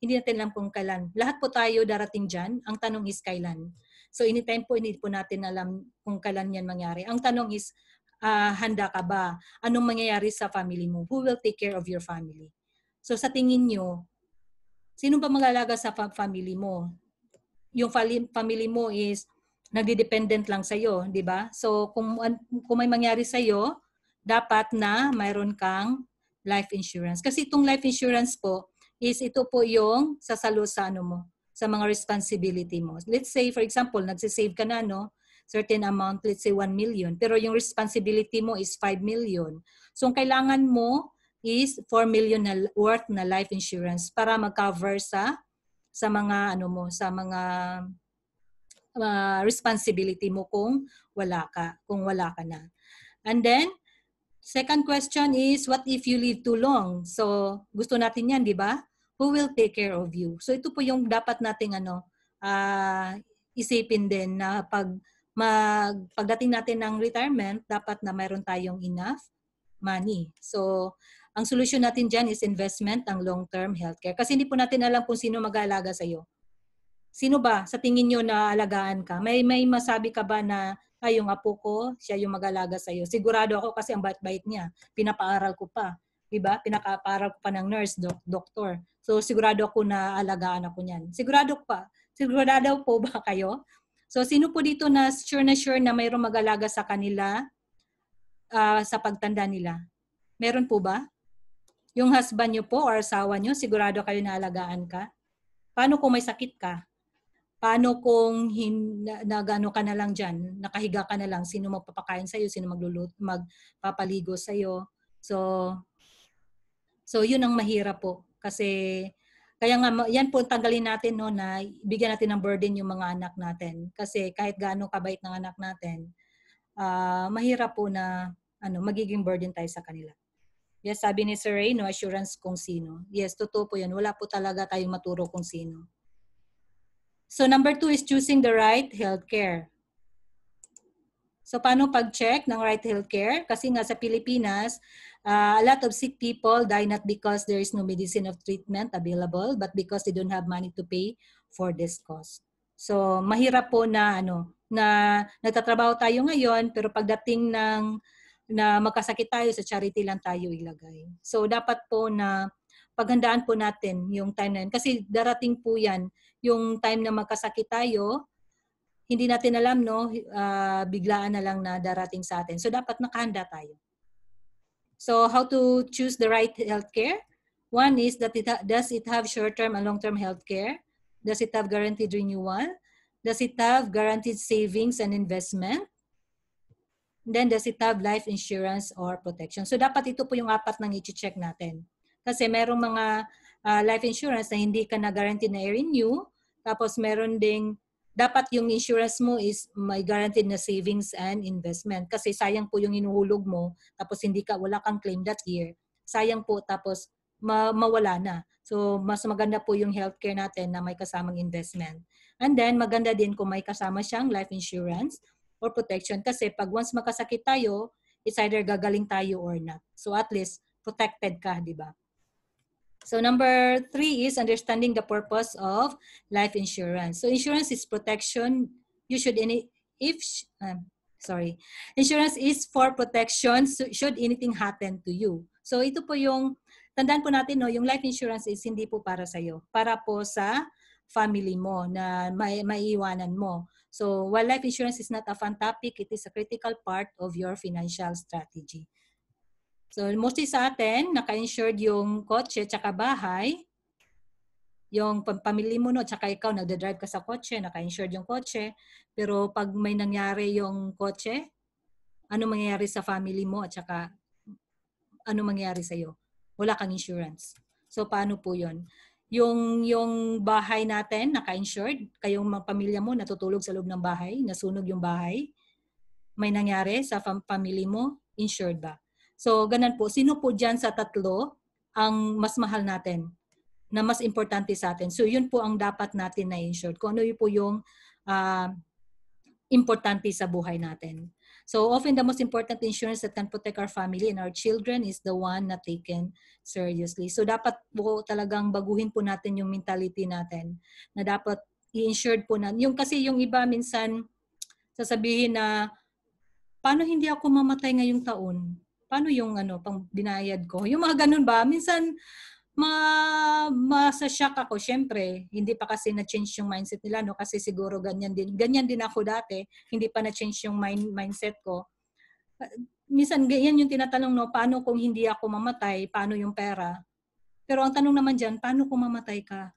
S1: hindi natin alam kung kailan. Lahat po tayo darating dyan. Ang tanong is kailan. So anytime po, hindi po natin alam kung kailan yan mangyari. Ang tanong is, handa ka ba? Anong mangyayari sa family mo? Who will take care of your family? So sa tingin nyo, sino ba mag-alaga sa family mo? Yung family mo is nagdi-dependent lang sa'yo, di ba? So kung may mangyari sa'yo, dapat na mayroon kang life insurance. Kasi itong life insurance po is ito po yung sasalo sa ano mo, sa mga responsibility mo. Let's say, for example, nagsisave ka na, no? Certain amount, let's say 1 million. Pero yung responsibility mo is 5 million. So ang kailangan mo is 4 million na worth na life insurance para mag-cover sa mga ano mo, sa mga responsibility mo kung wala ka na. And then second question is, what if you live too long? So gusto natin 'yan, di ba? Who will take care of you? So ito po yung dapat nating isipin din na pagdating natin ng retirement, dapat na mayroon tayong enough money. So ang solusyon natin dyan is investment ang long-term healthcare. Kasi hindi po natin alam kung sino mag-aalaga sa'yo. Sino ba sa tingin nyo na alagaan ka? May masabi ka ba na, ay, yung apo ko, siya yung mag-alaga sa'yo? Sigurado ako kasi ang bait-bait niya. Pinapaaral ko pa. Diba? Pinapaaral ko pa ng nurse, doktor. So sigurado ako na alagaan ako niyan. Sigurado pa. Sigurado po ba kayo? So sino po dito na sure na mayroong mag-alaga sa kanila sa pagtanda nila? Meron po ba? Yung husband nyo po or asawa nyo, sigurado kayo na alagaan ka? Paano kung may sakit ka? Paano kung nagano ka na lang dyan, nakahiga ka na lang, sino magpapakain sa'yo, sino magpapaligo sa'yo? So yun ang mahirap po. Kasi, kaya nga, yan po tanggalin natin, no, na bigyan natin ng burden yung mga anak natin. Kasi kahit gaano kabait ng anak natin, mahirap po na magiging burden tayo sa kanila. Yes, sabi ni Sir Ray, no assurance kung sino. Yes, totoo po yan. Wala po talaga tayong maturo kung sino. So number 2 is choosing the right healthcare. So paano pag-check ng right healthcare? Kasi nga sa Pilipinas, a lot of sick people die not because there is no medicine of treatment available, but because they don't have money to pay for this cost. So mahirap po na na nagtatrabaho tayo ngayon, pero pagdating na magkasakit tayo, sa charity lang tayo ilagay. So dapat po na paghandaan po natin yung time na yun. Kasi darating po yan, yung time na magkasakit tayo, hindi natin alam, no, biglaan na lang na darating sa atin. So dapat nakahanda tayo. So how to choose the right healthcare? One is that does it have short-term and long-term healthcare? Does it have guaranteed renewal? Does it have guaranteed savings and investment? Then does it have life insurance or protection? So dapat ito po yung apat nang i-check natin. Kasi merong mga life insurance na hindi ka na guaranteed na i-renew. Tapos meron ding, dapat yung insurance mo is may guaranteed na savings and investment. Kasi sayang po yung inuhulog mo, tapos wala kang claim that year. Sayang po, tapos mawala na. So mas maganda po yung healthcare natin na may kasamang investment. And then maganda din kung may kasama siyang life insurance or protection. Kasi pag once makasakit tayo, it's either gagaling tayo or not. So at least protected ka, di ba? So number 3 is understanding the purpose of life insurance. So insurance is protection. Insurance is for protection should anything happen to you. So ito po yung, tandaan po natin, no, yung life insurance is hindi po para sa'yo. Para po sa family mo na maiiwanan mo. So while life insurance is not a fun topic, it is a critical part of your financial strategy. So mostly sa atin, naka-insured yung kotse tsaka bahay. Yung pamilya mo, no, tsaka ikaw, nagda-drive ka sa kotse, naka-insured yung kotse. Pero pag may nangyari yung kotse, ano mangyayari sa family mo at tsaka ano mangyayari sa'yo? Wala kang insurance. So paano po yun? Yung bahay natin, naka-insured, kayong mga pamilya mo natutulog sa loob ng bahay, nasunog yung bahay, may nangyari sa family mo, insured ba? So ganun po, sino po dyan sa tatlo ang mas mahal natin, na mas importante sa atin. So yun po ang dapat natin na insured. Kung ano yun po yung importante sa buhay natin. So often the most important insurance that can protect our family and our children is the one na taken seriously. So dapat po talagang baguhin po natin yung mentality natin na dapat i-insured po na. Yung kasi yung iba minsan sasabihin na paano hindi ako mamatay ngayong taon? Paano yung pang binayad ko? Yung mga ganun ba? Minsan masa-shock ako. Syempre, hindi pa kasi na-change yung mindset nila, no? Kasi siguro ganyan din ako dati. Hindi pa na-change yung mindset ko. Minsan, yan yung tinatanong, no? Paano kung hindi ako mamatay? Paano yung pera? Pero ang tanong naman dyan, paano kung mamatay ka?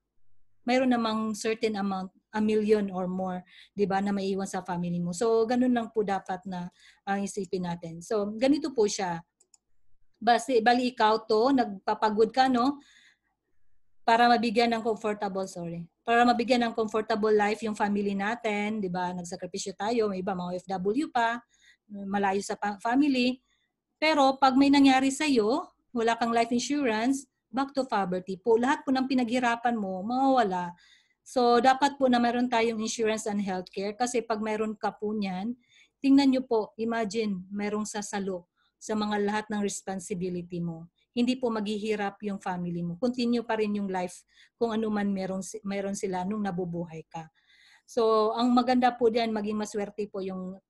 S1: Mayroon namang certain amount, a million or more, di ba, na maiwan sa family mo. So, ganun lang po dapat na ang isipin natin. So, ganito po siya. Bali ikaw to, nagpapagod ka, no? Para mabigyan ng comfortable life yung family natin, 'di ba? Nagsakripisyo tayo, may iba mga OFW pa, malayo sa family. Pero pag may nangyari sa iyo, wala kang life insurance, back to poverty po. Lahat po ng pinaghirapan mo mawawala. So dapat po na meron tayong insurance and healthcare kasi pag meron ka po niyan, tingnan niyo po, imagine merong sasalo sa mga lahat ng responsibility mo. Hindi po maghihirap yung family mo. Continue pa rin yung life kung ano man meron sila nung nabubuhay ka. So, ang maganda po diyan maging maswerte po yung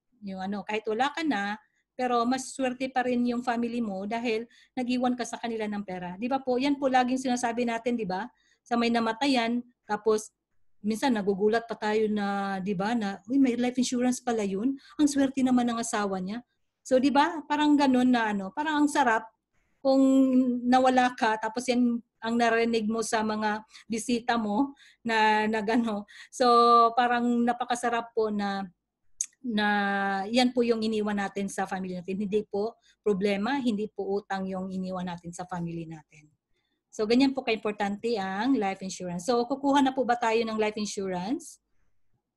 S1: kahit wala ka na, pero mas swerte pa rin yung family mo dahil nag-iwan ka sa kanila ng pera. 'Di ba po? Yan po laging sinasabi natin, 'di ba? Sa may namatayan, tapos minsan nagugulat pa tayo na, 'di ba, na may life insurance pala 'yun. Ang swerte naman ng asawa niya. So, 'di ba? Parang ganoon na parang ang sarap kung nawala ka tapos yan ang narinig mo sa mga bisita mo na nagano. So parang napakasarap po na yan po yung iniwan natin sa family natin. Hindi po problema, hindi po utang yung iniwan natin sa family natin. So ganyan po kaimportante ang life insurance. So kukuha na po ba tayo ng life insurance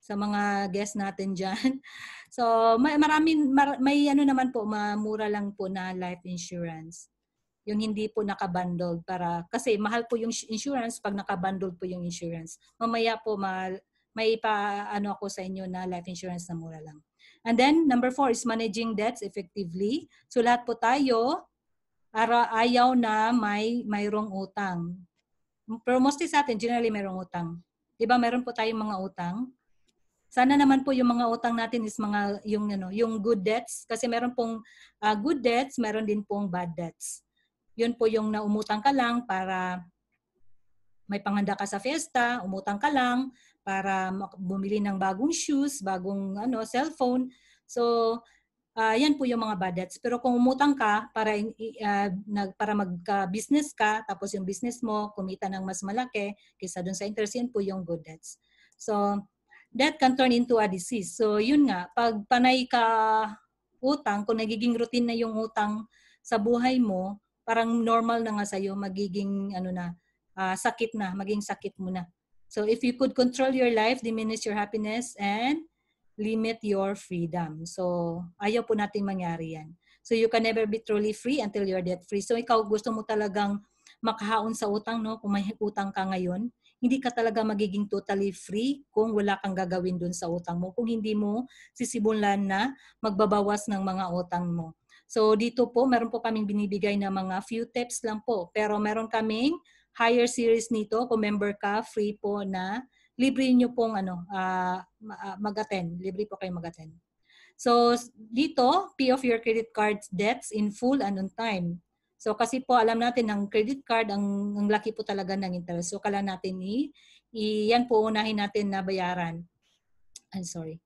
S1: sa mga guests natin dyan? So may naman po, mura lang po na life insurance. Yung hindi po nakabundled kasi mahal po yung insurance pag nakabundled po yung insurance. Mamaya po may ako sa inyo na life insurance na mura lang. And then number 4 is managing debts effectively. So lahat po tayo ayaw na mayroong utang. Pero mostly sa atin generally mayroong utang. 'Di ba meron po tayong mga utang? Sana naman po yung mga utang natin is yung good debts kasi meron pong good debts, meron din pong bad debts. Yun po yung naumutang ka lang para may panghanda ka sa fiesta, umutang ka lang para bumili ng bagong shoes, bagong cellphone. So, yan po yung mga bad debts. Pero kung umutang ka para magka-business ka, tapos yung business mo kumita ng mas malaki kaysa dun sa interest, yan po yung good debts. So, that can turn into a disease. So, yun nga, pag panay ka utang, kung nagiging routine na yung utang sa buhay mo, parang normal na nga sa'yo, magiging maging sakit mo na. So if you could control your life, diminish your happiness, and limit your freedom. So ayaw po nating mangyari yan. So you can never be truly free until you're debt free. So ikaw gusto mo talagang makahaon sa utang, no? Kung may utang ka ngayon, hindi ka talaga magiging totally free kung wala kang gagawin dun sa utang mo. Kung hindi mo sisimulan na magbabawas ng mga utang mo. So dito po, meron po kaming binibigay na mga few tips lang po. Pero meron kaming higher series nito. Kung member ka, free po na libre nyo pong mag-attend. Libre po kayo mag-attend. So dito, pay off your credit card debts in full and on time. So kasi po alam natin ng credit card, ang laki po talaga ng interest. So kailangan natin yan po unahin natin na bayaran. I'm sorry.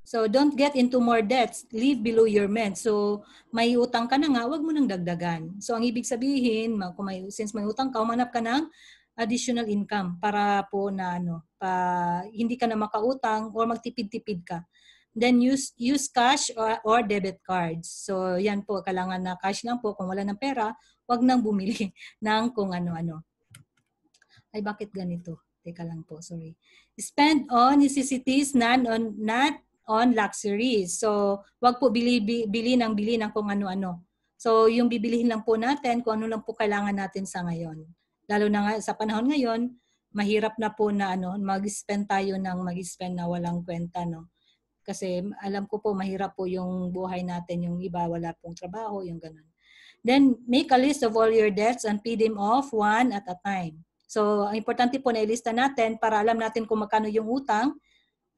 S1: So don't get into more debts. Live below your means. So may utang ka na nga, wag mo nang dagdagan. So ang ibig sabihin, since may utang ka, umanap ka ng additional income para po na hindi ka na makautang or magtipid-tipid ka. Then use cash or debit cards. So yan po, kailangan na cash lang po. Kung wala ng pera, wag nang bumili ng kung ano-ano. Ay, bakit ganito? Teka lang po, sorry. Spend on necessities, not on luxuries. So, wag po bili ng kung ano-ano. So yung bibilihin lang po natin kung ano lang po kailangan natin sa ngayon. Lalo na nga sa panahon ngayon, mahirap na po na mag-spend tayo ng mag-spend na walang kwenta, no? Kasi alam ko po mahirap po yung buhay natin, yung iba wala pong trabaho, yung ganun. Then make a list of all your debts and pay them off one at a time. So ang importante po na ilista natin para alam natin kung magkano yung utang.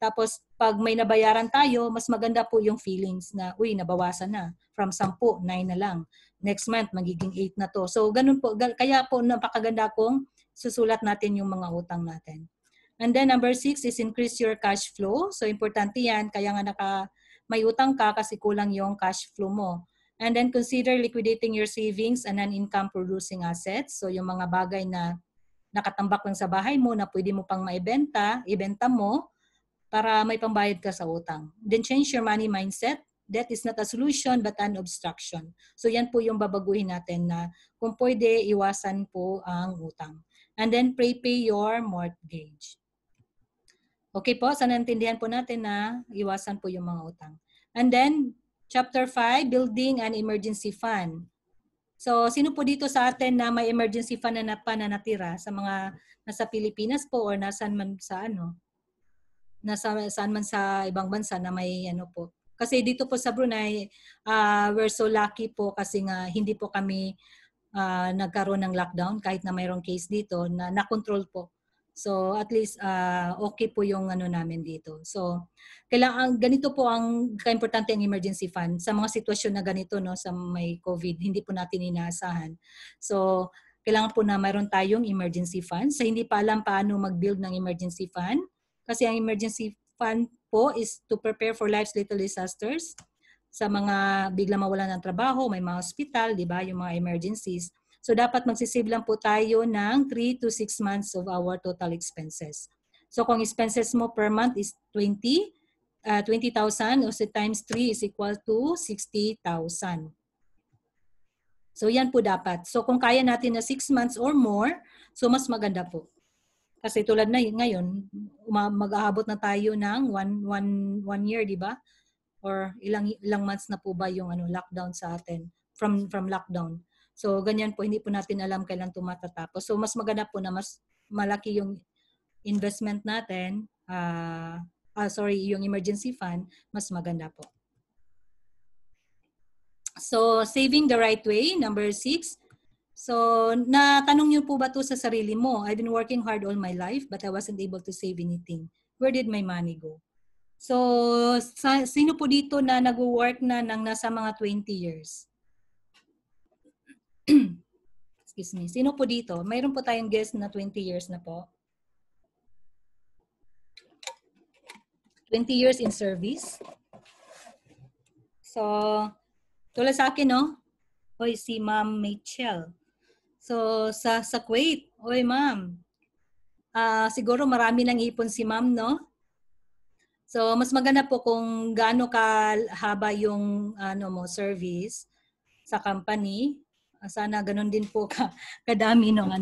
S1: Tapos, pag may nabayaran tayo, mas maganda po yung feelings na, uy, nabawasan na. From 10, 9 na lang. Next month, magiging 8 na to. So, ganun po. Kaya po, napakaganda kung susulat natin yung mga utang natin. And then, number 6 is increase your cash flow. So, importante yan. Kaya nga may utang ka kasi kulang yung cash flow mo. And then, consider liquidating your savings and non-income producing assets. So, yung mga bagay na nakatambak lang sa bahay mo na pwede mo pang maibenta, ibenta mo, para may pambayad ka sa utang. Then change your money mindset. That is not a solution but an obstruction. So yan po yung babaguhin natin na kung pwede, iwasan po ang utang. And then prepay your mortgage. Okay po, sana naintindihan po natin na iwasan po yung mga utang. And then, Chapter 5, Building an Emergency Fund. So, sino po dito sa atin na may emergency fund na natira sa mga nasa Pilipinas po or nasaan man sa saan man sa ibang bansa na may po. Kasi dito po sa Brunei, we're so lucky po kasi nga hindi po kami nagkaroon ng lockdown kahit na mayroong case dito na na-control po. So at least okay po yung namin dito. So kailangan ganito po ang kaimportante ang emergency fund sa mga sitwasyon na ganito, no, sa may COVID, hindi po natin inaasahan. So kailangan po na mayroon tayong emergency fund. Sa hindi pa alam paano mag-build ng emergency fund, kasi ang emergency fund po is to prepare for life's little disasters. Sa mga biglang mawalan ng trabaho, may mga hospital, di ba, yung mga emergencies. So dapat magsisave lang po tayo ng 3 to 6 months of our total expenses. So kung expenses mo per month is 20,000 o times 3 is equal to 60,000. So yan po dapat. So kung kaya natin na 6 months or more, so mas maganda po. Kasi tulad na ngayon, mag-aabot na tayo ng one year, di ba? Or ilang months na po ba yung lockdown sa atin from lockdown. So ganyan po, hindi po natin alam kailan ito matatapos. So mas maganda po na mas malaki yung investment natin, yung emergency fund, mas maganda po. So saving the right way, number 6. So, natanong niyo po ba ito sa sarili mo? I've been working hard all my life but I wasn't able to save anything. Where did my money go? So, sino po dito na nag-work na ng nasa mga 20 years? Excuse me. Sino po dito? Mayroon po tayong guest na 20 years na po. 20 years in service. So, tulad sa akin, no? Oy, si Ma'am Michelle. So, sa Kuwait, oy ma'am, siguro marami nang ipon si ma'am, no? So, mas maganda po kung gaano kahaba yung service sa company. Sana ganun din po kadami ng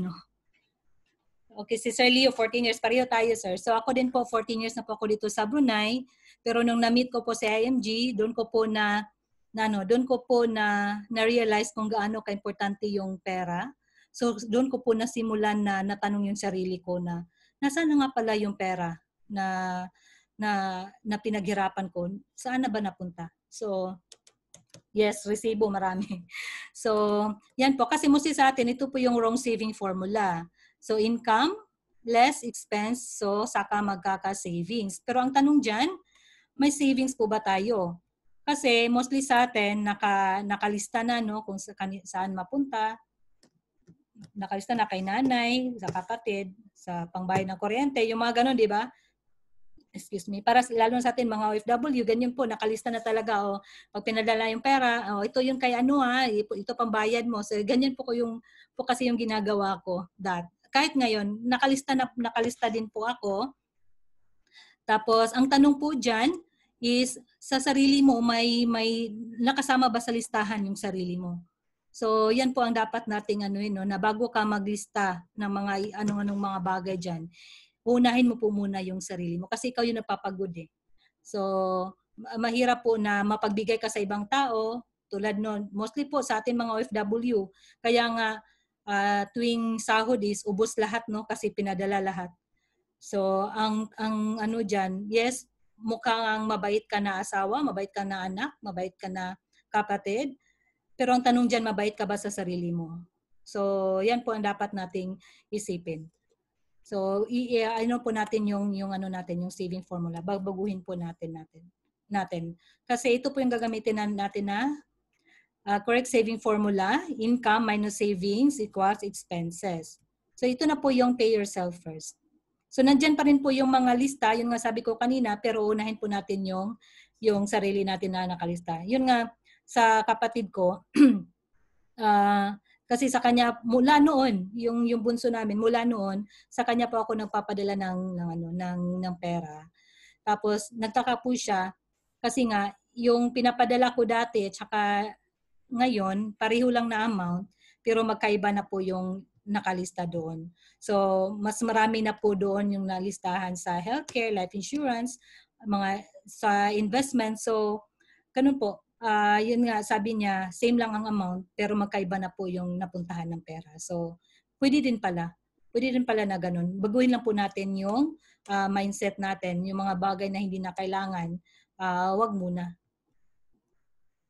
S1: Okay, si Sir Leo, 14 years. Pareho tayo, sir. So, ako din po, 14 years na po ako dito sa Brunei. Pero nung na-meet ko po si IMG, doon ko po na-realize kung gaano ka-importante yung pera. So, doon ko po nasimulan na natanong yung sarili ko na nasaan na nga pala yung pera na pinaghirapan ko? Saan na ba napunta? So, yes, resibo marami. So, yan po. Kasi mostly sa atin, ito po yung wrong saving formula. So, income, less expense, so saka magkaka-savings. Pero ang tanong dyan, may savings po ba tayo? Kasi mostly sa atin, nakalista na kung saan mapunta. Nakalista na kay nanay, sa kapatid, sa pangbayad ng kuryente, yung mga ganun, di ba? Excuse me. Para lalo sa atin, mga OFW, ganyan po, nakalista na talaga. Pag pinadala yung pera, ito yung kay ito pambayad mo. So, ganyan po kasi yung ginagawa ko. Kahit ngayon, nakalista din po ako. Tapos, ang tanong po dyan is, sa sarili mo, may nakasama ba sa listahan yung sarili mo? So, yan po ang dapat nating na bago ka maglista ng mga anong mga bagay dyan, unahin mo po muna yung sarili mo kasi ikaw yung napapagod eh. So, mahirap po na mapagbigay ka sa ibang tao tulad noon, mostly po sa atin mga OFW. Kaya nga, tuwing sahod is ubos lahat, no? Kasi pinadala lahat. So, ang ano dyan, yes, mukhang mabait ka na asawa, mabait ka na anak, mabait ka na kapatid, pero ang tanong dyan, mabait ka ba sa sarili mo? So, yan po ang dapat nating isipin. So, ano po natin yung ano natin, yung saving formula. Babaguhin po natin. Kasi ito po yung gagamitin natin na correct saving formula, income minus savings equals expenses. So, ito na po yung pay yourself first. So, nandyan pa rin po yung mga lista, yun nga sabi ko kanina, pero unahin po natin yung sarili natin na nakalista. Yun nga, sa kapatid ko, kasi sa kanya mula noon, yung bunso namin mula noon, sa kanya po ako nagpapadala ng pera. Tapos nagtaka po siya kasi nga yung pinapadala ko dati at saka ngayon pareho lang na amount pero magkaiba na po yung nakalista doon. So mas marami na po doon yung nalistahan sa healthcare, life insurance, mga sa investment. So ganun po. Yun nga, sabi niya, same lang ang amount, pero magkaiba na po yung napuntahan ng pera. So, pwede din pala. Pwede din pala na ganun. Baguhin lang po natin yung mindset natin, yung mga bagay na hindi na kailangan, wag muna.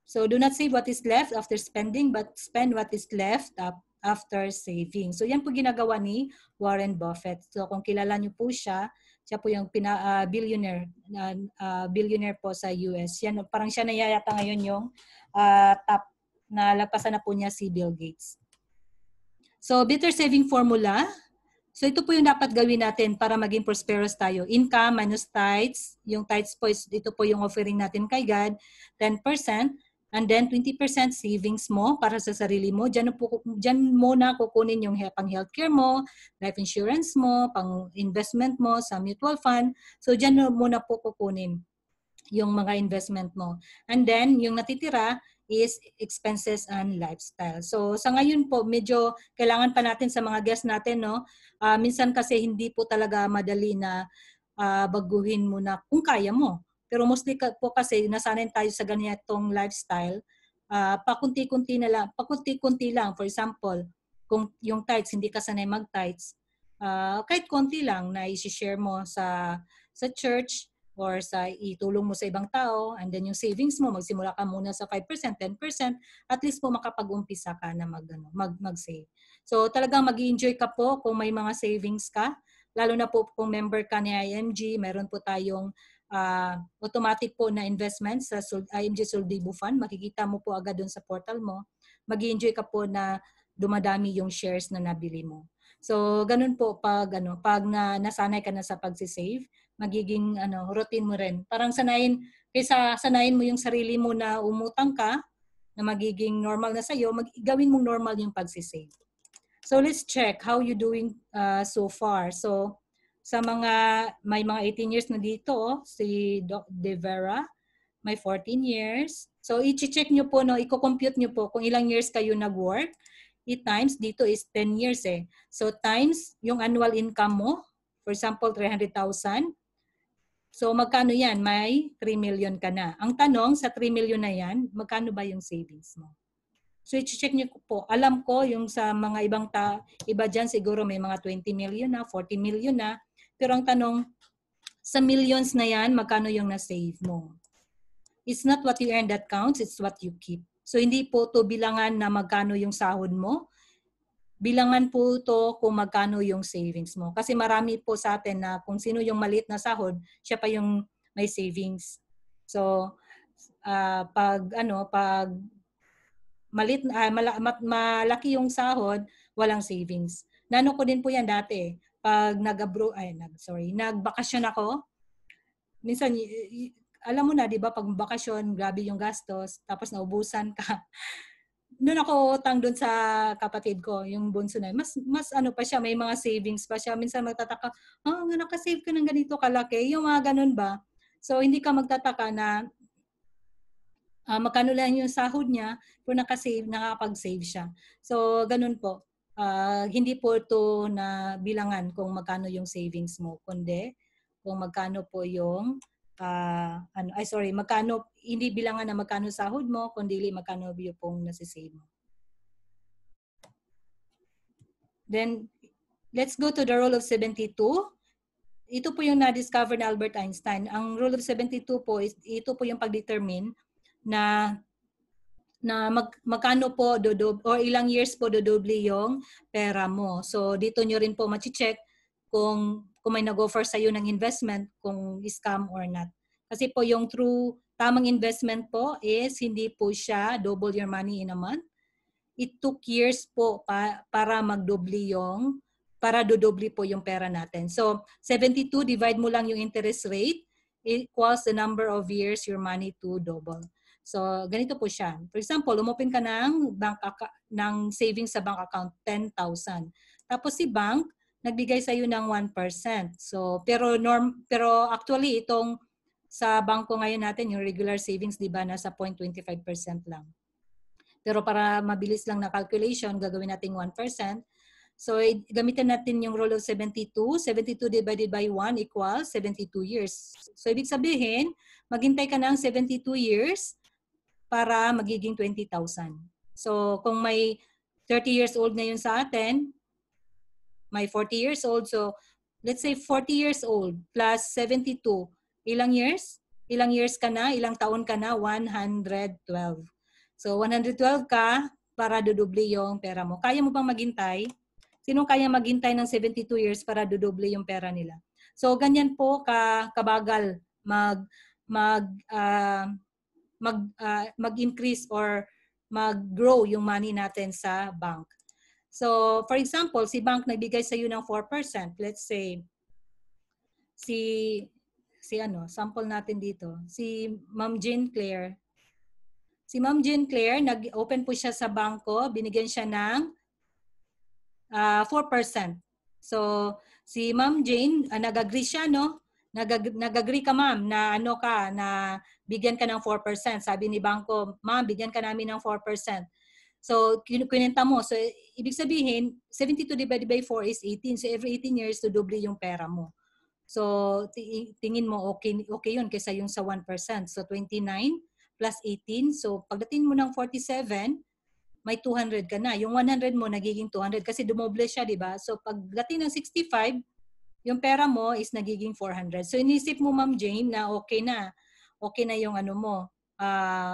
S1: So, do not save what is left after spending, but spend what is left after saving. So, yan po ginagawa ni Warren Buffett. So, kung kilala niyo po siya, siya po yung billionaire po sa US. Yan, parang siya na yata ngayon yung top na lagpasan na po niya si Bill Gates. So, better saving formula. So, ito po yung dapat gawin natin para maging prosperous tayo. Income minus tithes. Yung tithes po, ito po yung offering natin kay God. 10%. And then 20% savings mo para sa sarili mo. Diyan mo na kukunin yung pang healthcare mo, life insurance mo, pang investment mo sa mutual fund. So diyan mo na po kukunin yung mga investment mo. And then yung natitira is expenses and lifestyle. So sa ngayon po medyo kailangan pa natin sa mga guests natin, no. Minsan kasi hindi po talaga madali na baguhin mo na kung kaya mo. Pero mostly po kasi nasanay tayo sa ganitong lifestyle, pakunti-kunti lang. For example, kung yung tithes, hindi ka sanay mag-tithes, kahit konti lang na i-share mo sa church or sa itulong mo sa ibang tao, and then yung savings mo, magsimula ka muna sa 5%, 10%, at least po makapag-umpisa ka na mag-save. So talagang mag-enjoy ka po kung may mga savings ka, lalo na po kung member ka ni IMG, meron po tayong automatic po na investment sa IMG Soldibo Fund. Makikita mo po agad dun sa portal mo. Mag-enjoy ka po na dumadami yung shares na nabili mo. So, ganun po pag nasanay ka na sa pag-save, magiging routine mo rin. Parang sanayin mo yung sarili mo na umutang ka, na magiging normal na sa'yo, gawin mong normal yung pag-save. So, let's check how you doing so far. So, may mga 18 years na dito, si Doc De Vera, may 14 years. So, i-check nyo po, i-compute nyo po kung ilang years kayo nag-work. I-times, dito is 10 years eh. So, times yung annual income mo, for example, 300,000. So, magkano yan? May 3 million ka na. Ang tanong, sa 3 million na yan, magkano ba yung savings mo? So, i-check nyo po. Alam ko, yung sa mga iba dyan, siguro may mga 20 million na, 40 million na. Pero ang tanong, sa millions na yan, magkano yung na-save mo? It's not what you earn that counts, it's what you keep. So, hindi po to bilangan na magkano yung sahod mo. Bilangan po to kung magkano yung savings mo. Kasi marami po sa atin na kung sino yung maliit na sahod, siya pa yung may savings. So, pag malaki yung sahod, walang savings. Nano ko din po yan dati. Pag nagbakasyon ako, minsan, alam mo na, di ba, pag bakasyon, grabe yung gastos, tapos naubusan ka. Doon ako utang doon sa kapatid ko, yung bunso na. Mas pa siya, may mga savings pa siya. Minsan magtataka, nakasave ka ng ganito kalaki. Yung mga ganun ba? So, hindi ka magtataka na magkano lang yung sahod niya, pero nakapag-save siya. So, ganun po. Hindi po ito na bilangan kung magkano yung savings mo, kundi kung magkano po yung magkano, hindi bilangan na magkano sahod mo, kundi magkano yung pong nasisave mo. Then, let's go to the rule of 72. Ito po yung na-discover ni Albert Einstein. Ang rule of 72 po, ito po yung pag-determine na magkano po or ilang years po dodoble yung pera mo. So, dito nyo rin po ma-check kung may nag-offer sa'yo ng investment, kung scam or not. Kasi po yung true tamang investment po is hindi po siya double your money in a month. It took years po para para dodoble po yung pera natin. So, 72 divide mo lang yung interest rate equals the number of years your money to double. So, ganito po siya. For example, umopen ka ng savings sa bank account, 10,000. Tapos si bank, nagbigay sa iyo ng 1%. So, pero actually itong sa bangko ngayon natin, yung regular savings, di ba, nasa 0.25% lang. Pero para mabilis lang na calculation, gagawin natin 1%. So, gamitin natin yung rule of 72. 72 divided by 1 equals 72 years. So, ibig sabihin, maghintay ka ng 72 years para magiging 20,000. So, kung may 30 years old ngayon sa atin, may 40 years old. So, let's say 40 years old plus 72. Ilang years? Ilang years ka na? Ilang taon ka na? 112. So, 112 ka para dodoble yung pera mo. Kaya mo bang maghintay? Sino kaya maghintay ng 72 years para dodoble yung pera nila? So, ganyan po kabagal mag-increase or mag-grow yung money natin sa bank. So, for example, si bank nagbigay sa iyo ng 4%. Let's say, sample natin dito. Si Ma'am Jean Claire. Si Ma'am Jean Claire, nag-open po siya sa bangko, binigyan siya ng 4%. So, si Ma'am Jane, nag-agree siya, no? Nag-agree ka, ma'am, na na bigyan ka ng 4%. Sabi ni bangko, ma'am, bigyan ka namin ng 4%. So, kinenta mo. So, ibig sabihin, 72 divided by 4 is 18. So, every 18 years, to double yung pera mo. So, tingin mo, okay yun kaysa yung sa 1%. So, 29 plus 18. So, pagdating mo ng 47, may 200 ka na. Yung 100 mo, nagiging 200 kasi dumoble siya, di ba? So, pagdating ng 65, yung pera mo is nagiging 400. So, inisip mo, Ma'am Jane, na okay na yung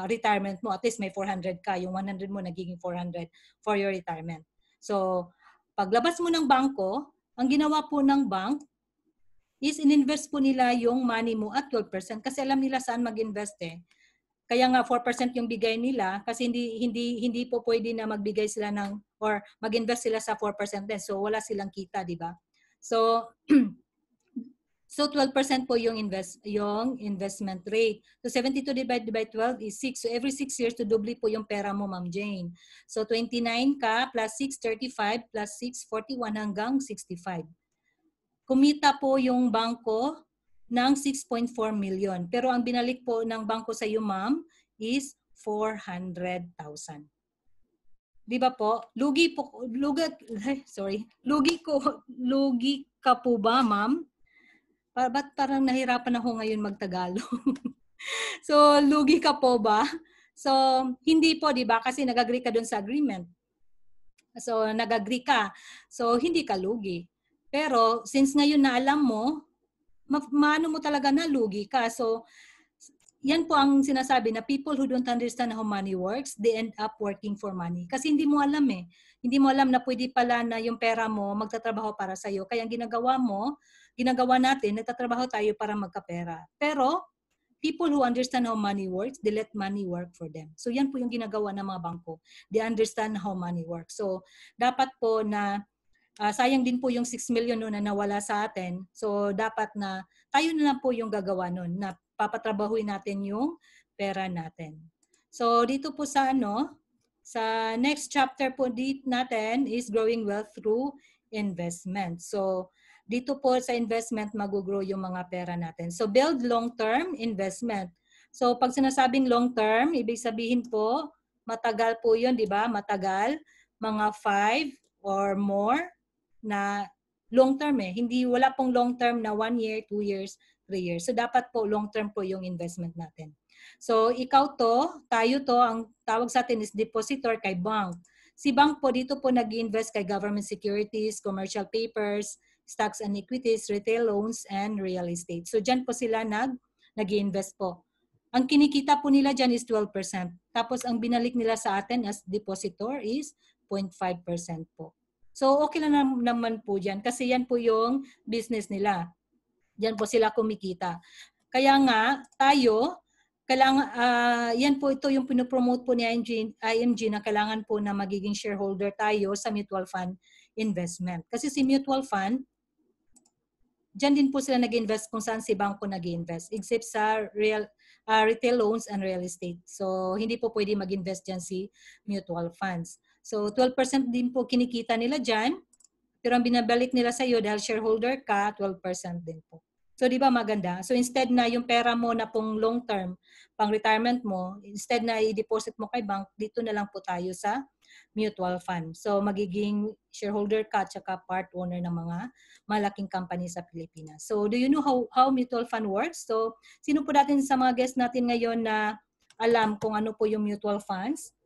S1: retirement mo. At least may 400 ka. Yung 100 mo, nagiging 400 for your retirement. So, paglabas mo ng bangko, ang ginawa po ng bank is ininvest po nila yung money mo at 12% kasi alam nila saan mag-invest eh. Kaya nga 4% yung bigay nila kasi hindi po pwede na magbigay sila ng or mag-invest sila sa 4% din. So wala silang kita, di ba? So so 12% po yung investment rate. So 72 divided by 12 is 6. So every 6 years to double po yung pera mo, Ma'am Jane. So 29 ka plus 6, 35 plus 6, 41 hanggang 65. Kumita po yung bangko ng 6.4 million. Pero ang binalik po ng bangko sa iyo, ma'am, is 400,000. Di ba po? Lugi ka po ba, ma'am? Ba't parang nahirapan ako ngayon magtagalog? So, lugi ka po ba? So, hindi po, di ba? Kasi nag-agree ka dun sa agreement. So, nag-agree ka. So, hindi ka lugi. Pero, since ngayon na alam mo, maano mo talaga na lugi ka. So, yan po ang sinasabi na people who don't understand how money works, they end up working for money. Kasi hindi mo alam eh. Hindi mo alam na pwede pala na yung pera mo magtatrabaho para sa'yo. Kaya ang ginagawa natin, nagtatrabaho tayo para magkapera. Pero, people who understand how money works, they let money work for them. So, yan po yung ginagawa ng mga bangko. They understand how money works. So, dapat po na sayang din po yung 6 million no na nawala sa atin. So, dapat na tayo na lang po yung gagawa nun na papatrabahuin natin yung pera natin. So, dito po sa sa next chapter po natin is growing wealth through investment. So, dito po sa investment mag-grow yung mga pera natin. So, build long-term investment. So, pag sinasabing long-term, ibig sabihin po, matagal po yun, di ba? Matagal, mga 5 or more na long term eh. Wala pong long term na 1 year, 2 years. 3 years. So dapat po long-term po yung investment natin. So tayo to, ang tawag sa atin is depositor kay bank. Si bank po dito po nag-invest kay government securities, commercial papers, stocks and equities, retail loans, and real estate. So dyan po sila nag-invest po. Ang kinikita po nila dyan is 12%. Tapos ang binalik nila sa atin as depositor is 0.5% po. So okay lang naman po dyan kasi yan po yung business nila. Diyan po sila kumikita. Kaya nga tayo, yan po ito yung pinopromote po ni IMG na kailangan po na magiging shareholder tayo sa mutual fund investment. Kasi si mutual fund, diyan din po sila nag-invest kung saan si bangko nag-invest except sa retail loans and real estate. So hindi po pwede mag-invest diyan si mutual funds. So 12% din po kinikita nila diyan. Pero ang binabalik nila sa iyo dahil shareholder ka, 12% din po. So di ba maganda? So instead na yung pera mo na pong long term, pang retirement mo, instead na i-deposit mo kay bank, dito na lang po tayo sa mutual fund. So magiging shareholder ka at saka part owner ng mga malaking company sa Pilipinas. So do you know how mutual fund works? So sino po natin sa mga guests natin ngayon na alam kung ano po yung mutual funds?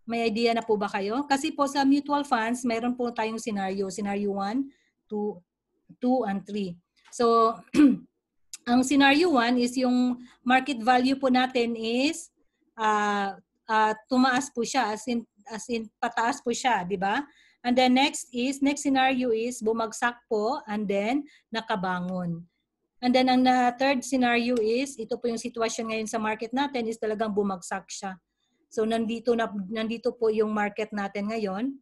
S1: May idea na po ba kayo? Kasi po sa mutual funds, mayroon po tayong scenario. Scenario 1, 2, and 3. So, ang scenario 1 is yung market value po natin is tumaas po siya, as in pataas po siya, di ba? And then next scenario is bumagsak po and then nakabangon. And then ang third scenario is, ito po yung sitwasyon ngayon sa market natin is talagang bumagsak siya. So nandito po yung market natin ngayon.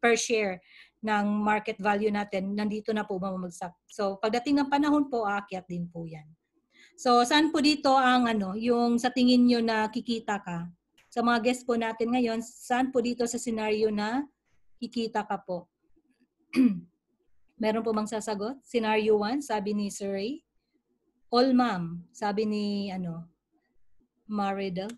S1: Per share ng market value natin, nandito na po bumagsak. So pagdating ng panahon po, aakyat din po 'yan. So saan po dito ang yung sa tingin niyo na kikita ka? Sa mga guests po natin ngayon, saan po dito sa scenario na kikita ka po? Meron po bang sasagot? Scenario 1, sabi ni Sir Ray. All ma'am, sabi ni Maridel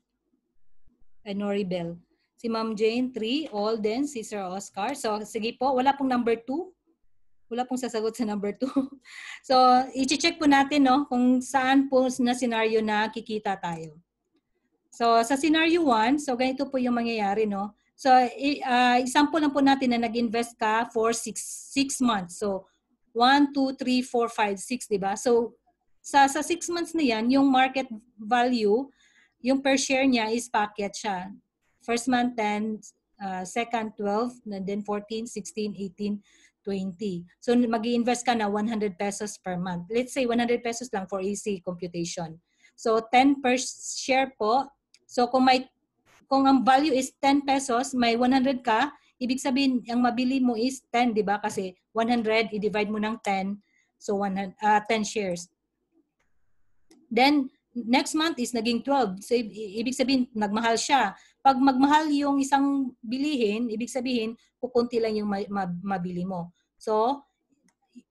S1: and Noribel. Si Ma'am Jane, 3. All then, si Sir Oscar. So, sige po, wala pong number 2. Wala pong sasagot sa number 2. So, i-check po natin kung saan po na scenario na kikita tayo. So, sa scenario 1, so ganito po yung mangyayari, no? So, example lang po natin na nag-invest ka for 6 months. So, 1, 2, 3, 4, 5, 6, diba? So, sa 6 months na yan, yung market value, yung per share niya is paakyat siya. First month 10, second 12, and then 14, 16, 18, 20. So mag-i-invest ka na 100 pesos per month. Let's say 100 pesos lang for easy computation. So 10 per share po. So kung ang value is 10 pesos, may 100 ka, ibig sabihin ang mabili mo is 10, di ba? Kasi 100 i-divide mo ng 10, so 10 shares. Then, next month is naging 12. So, ibig sabihin, nagmahal siya. Pag magmahal yung isang bilihin, ibig sabihin, kukunti lang yung mabili mo. So,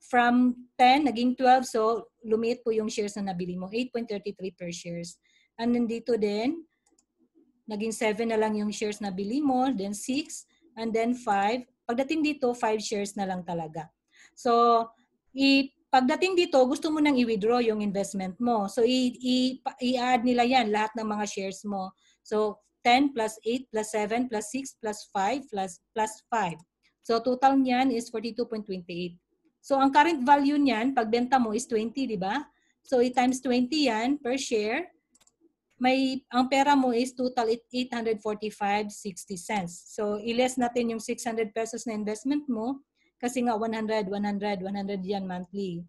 S1: from 10, naging 12. So, lumiit po yung shares na nabili mo. 8.33 per shares. And then dito din, naging 7 na lang yung shares na bili mo. Then 6. And then 5. Pagdating dito, 5 shares na lang talaga. So, pagdating dito, gusto mo nang i-withdraw yung investment mo. So, i-add nila yan, lahat ng mga shares mo. So, 10 plus 8 plus 7 plus 6 plus 5 plus 5. So, total niyan is 42.28. So, ang current value niyan, pagbenta mo is 20, di ba? So, i-times 20 yan per share. Ang pera mo is total 845.60 cents. So, i-less natin yung 600 pesos na investment mo. Kasi nga 100 yan monthly.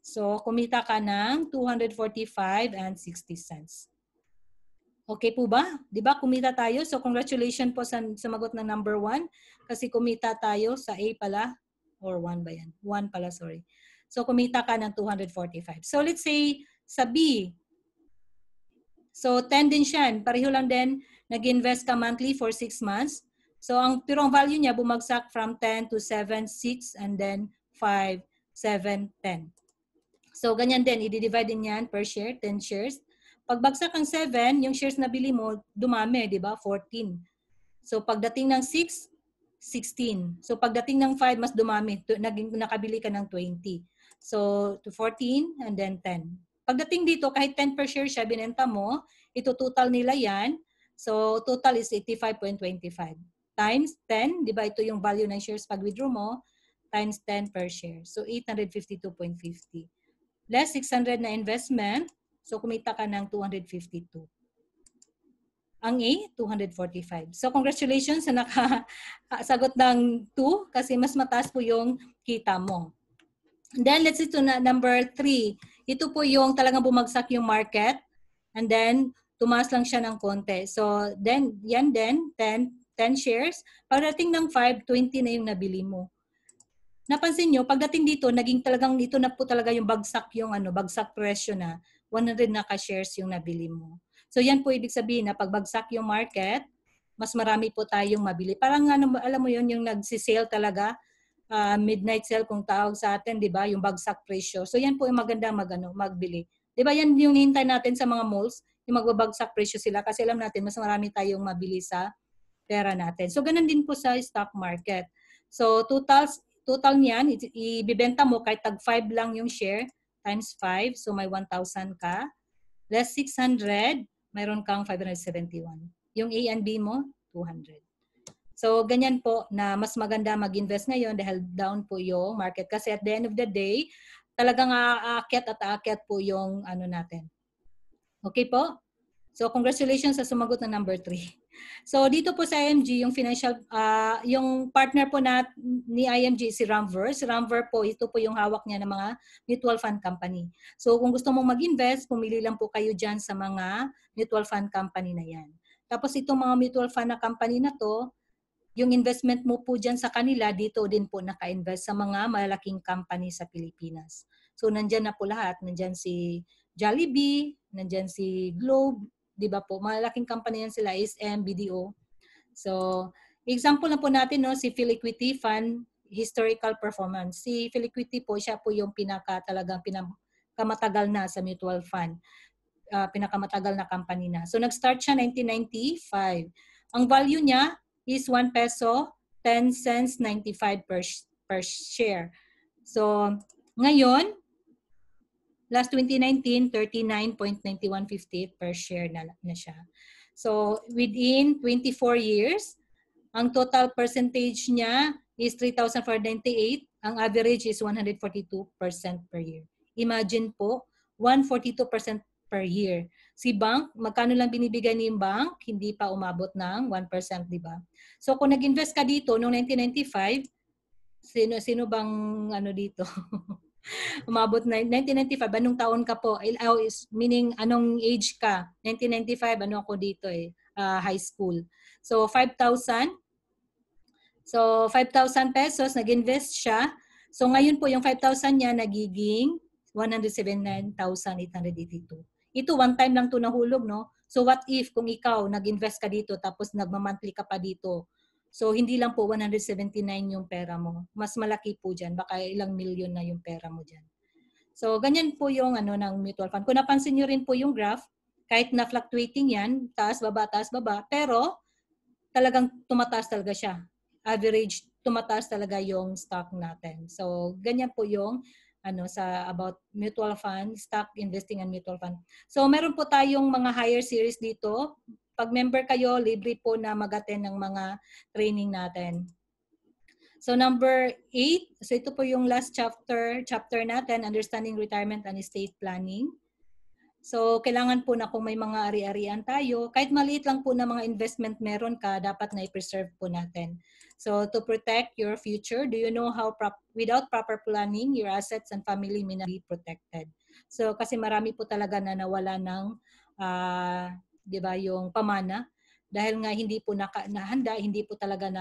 S1: So, kumita ka ng 245.60 cents. Okay po ba? Di ba kumita tayo? So, congratulations po sa sumagot ng number 1. Kasi kumita tayo sa A pala. Or 1 ba yan? 1 pala, sorry. So, kumita ka ng 245. So, let's say sa B. So, 10 din siya. Pareho lang din. Nag-invest ka monthly for 6 months. So, ang value niya bumagsak from 10 to 7, 6, and then 5, 7, 10. So, ganyan din. I-divide din yan per share, 10 shares. Pagbagsak ang 7, yung shares na bili mo, dumami, di ba? 14. So, pagdating ng 6 16. So pagdating ng 5, mas dumami. Naging nakabili ka ng 20. So to 14 and then 10. Pagdating dito, kahit 10 per share siya, binenta mo, ito total nila yan. So total is 85.25. Times 10, di ba ito yung value ng shares pag withdraw mo, times 10 per share. So 852.50. Less 600 na investment, so kumita ka ng 252. Ang A, 245. So congratulations sa nakasagot ng 2 kasi mas mataas po yung kita mo. Then let's see to number 3. Ito po yung talagang bumagsak yung market and then tumaas lang siya ng konti. So then yan din 10 shares. Pagdating ng 5, 20 na yung nabili mo. Napansin nyo, pagdating dito, naging talagang ito na po talaga yung bagsak bagsak presyo na 100 na ka-shares yung nabili mo. So yan po ibig sabihin na pagbagsak yung market, mas marami po tayong mabili. Parang alam mo yun, yung nagsisale talaga, midnight sale kung tawag sa atin, di ba? Yung bagsak presyo. So yan po yung maganda magbili. Di ba yan yung hintay natin sa mga malls, yung magbabagsak presyo sila kasi alam natin mas marami tayong mabili sa pera natin. So ganun din po sa stock market. So total niyan, ibibenta mo kahit tag 5 lang yung share times 5, so may 1,000 ka. Less 600, mayroon kang 571. Yung A and B mo, 200. So ganyan po na mas maganda mag-invest ngayon dahil down po yung market. Kasi at the end of the day, talagang aakyat at aakyat po yung natin. Okay po? So congratulations sa sumagot na number 3. So dito po sa IMG, yung financial, yung partner po ni IMG si Ramver. Si Ramver po, ito po yung hawak niya ng mga mutual fund company. So kung gusto mong mag-invest, pumili lang po kayo dyan sa mga mutual fund company na yan. Tapos itong mga mutual fund na company na to, yung investment mo po dyan sa kanila, dito din po naka-invest sa mga malalaking company sa Pilipinas. So nandyan na po lahat. Nandyan si Jollibee, nandyan si Globe, di ba po? Malalaking company yan sila, SM, BDO. So example na po natin, no, si Philiquity Fund Historical Performance. Si Philiquity po, siya po yung pinakamatagal na sa mutual fund. Pinakamatagal na company na. So nag-start siya 1995. Ang value niya is 1 peso 10 cents 95 per share. So ngayon, last 2019, 39.9158 per share na siya. So within 24 years, ang total percentage niya is 3,498. Ang average is 142% per year. Imagine po, 142% per year. Si bank, magkano lang binibigay ni bank? Hindi pa umabot ng 1%, di ba? So kung nag-invest ka dito noong 1995, sino bang dito? Umabot na 1995, anong taon ka po? Meaning anong age ka? 1995, ano ako dito high school. So 5,000. So 5,000 pesos, nag-invest siya. So ngayon po yung 5,000 niya nagiging 179,882. Ito one time lang to nahulog, no? So what if kung ikaw nag-invest ka dito tapos nagma-monthly ka pa dito? So hindi lang po 179 yung pera mo. Mas malaki po diyan, baka ilang milyon na yung pera mo diyan. So ganyan po yung ng mutual fund. Kung napansin niyo rin po yung graph, kahit na fluctuating yan, taas baba, pero talagang tumataas talaga siya. Average, tumataas talaga yung stock natin. So, ganyan po yung sa about mutual fund, stock investing and mutual fund. So, meron po tayong mga higher series dito. Pag member kayo, libre po na mag-attend ng mga training natin. So, number 8. So, ito po yung last chapter natin, Understanding Retirement and Estate Planning. So, kailangan po na kung may mga ari-arian tayo, kahit maliit lang po na mga investment meron ka, dapat na i-preserve po natin. So, to protect your future, do you know how without proper planning, your assets and family may not be protected? So, kasi marami po talaga na nawala ng, di ba, yung pamana. Dahil nga hindi po nahanda, hindi po talaga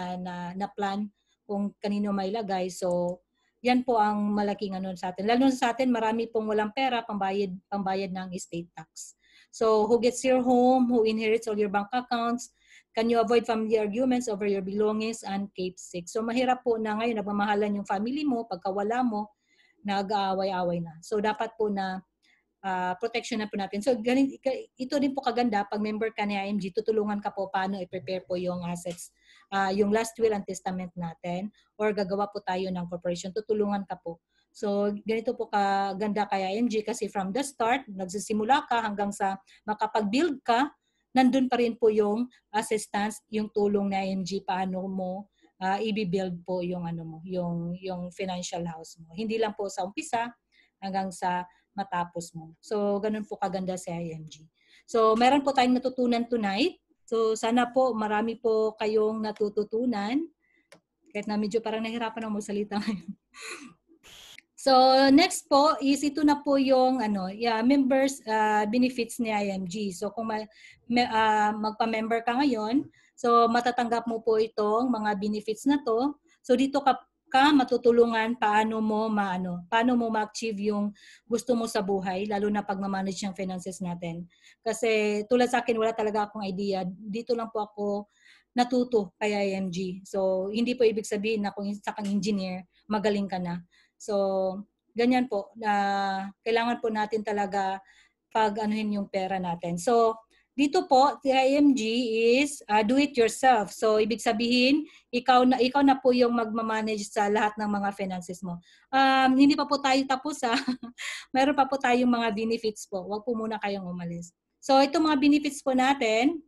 S1: na-plan kung kanino may lagay. So, yan po ang malaking sa atin. Lalo sa atin, marami pong walang pera, pambayad ng estate tax. So, who gets your home, who inherits all your bank accounts, can you avoid family arguments over your belongings and keep sick? So, mahirap po na ngayon, nagmamahalan yung family mo, pagkawala mo, nag-aaway-away na. So, dapat po na protection na po natin. So, ito din po kaganda, pag member ka ni IMG, tutulungan ka po paano i-prepare po yung assets yung last will and testament natin, or gagawa po tayo ng corporation, tutulungan ka po. So, ganito po kaganda kay IMG kasi from the start, nagsisimula ka hanggang sa makapag-build ka, nandun pa rin po yung assistance, yung tulong na IMG, paano mo i-build po yung ano mo, yung financial house mo. Hindi lang po sa umpisa hanggang sa matapos mo. So, ganun po kaganda si IMG. So, meron po tayong natutunan tonight. So, sana po marami po kayong natututunan. Kahit na medyo parang nahirapan ako magsalita ngayon. So, next po is ito na po yung members benefits ni IMG. So, kung magpa-member ka ngayon, so matatanggap mo po itong mga benefits na to. So, dito ka matutulungan paano mo ma-achieve yung gusto mo sa buhay, lalo na pag ma-manage yung finances natin. Kasi tulad sa akin, wala talaga akong idea. Dito lang po ako natuto kay IMG. So, hindi po ibig sabihin na kung isa kang engineer, magaling ka na. So, ganyan po na kailangan po natin talaga pag-anuhin yung pera natin. So, dito po, the IMG is do it yourself. So, ibig sabihin, ikaw na po yung magmamanage sa lahat ng mga finances mo. Hindi pa po tayo tapos ha. Meron pa po tayong mga benefits po. Huwag po muna kayong umalis. So, itong mga benefits po natin.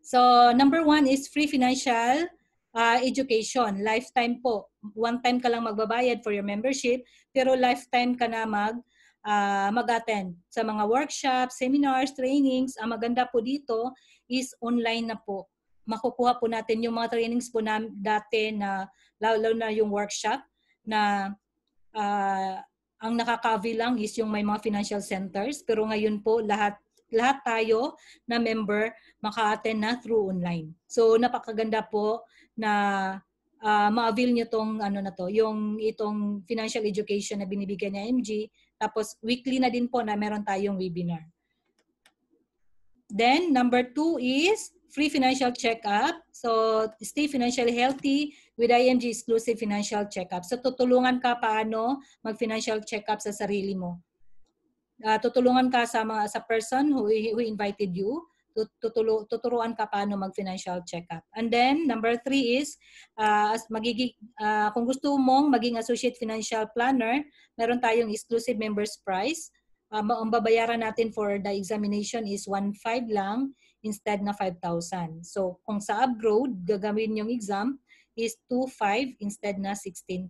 S1: So, number 1 is free financial education. Lifetime po. One time ka lang magbabayad for your membership, pero lifetime ka na mag-attend sa mga workshops, seminars, trainings. Ang maganda po dito is online na po. Makukuha po natin yung mga trainings po na dati na lalo na yung workshop na ang nakaka-avail lang is yung may mga financial centers, pero ngayon po lahat tayo na member maka-attend na through online. So napakaganda po na ma-avail nyo tong itong financial education na binibigyan ni IMG. Tapos weekly na din po na meron tayong webinar. Then number 2 is free financial checkup. So stay financially healthy with IMG exclusive financial checkup. So tutulungan ka paano mag-financial checkup sa sarili mo. Tutulungan ka sa person who invited you. Tuturuan ka paano mag-financial checkup. And then, number 3 is, kung gusto mong maging associate financial planner, meron tayong exclusive members price. Ang babayaran natin for the examination is 1,500 lang instead na 5,000. So, kung sa abroad, gagawin yung exam is 2,500 instead na 16,000.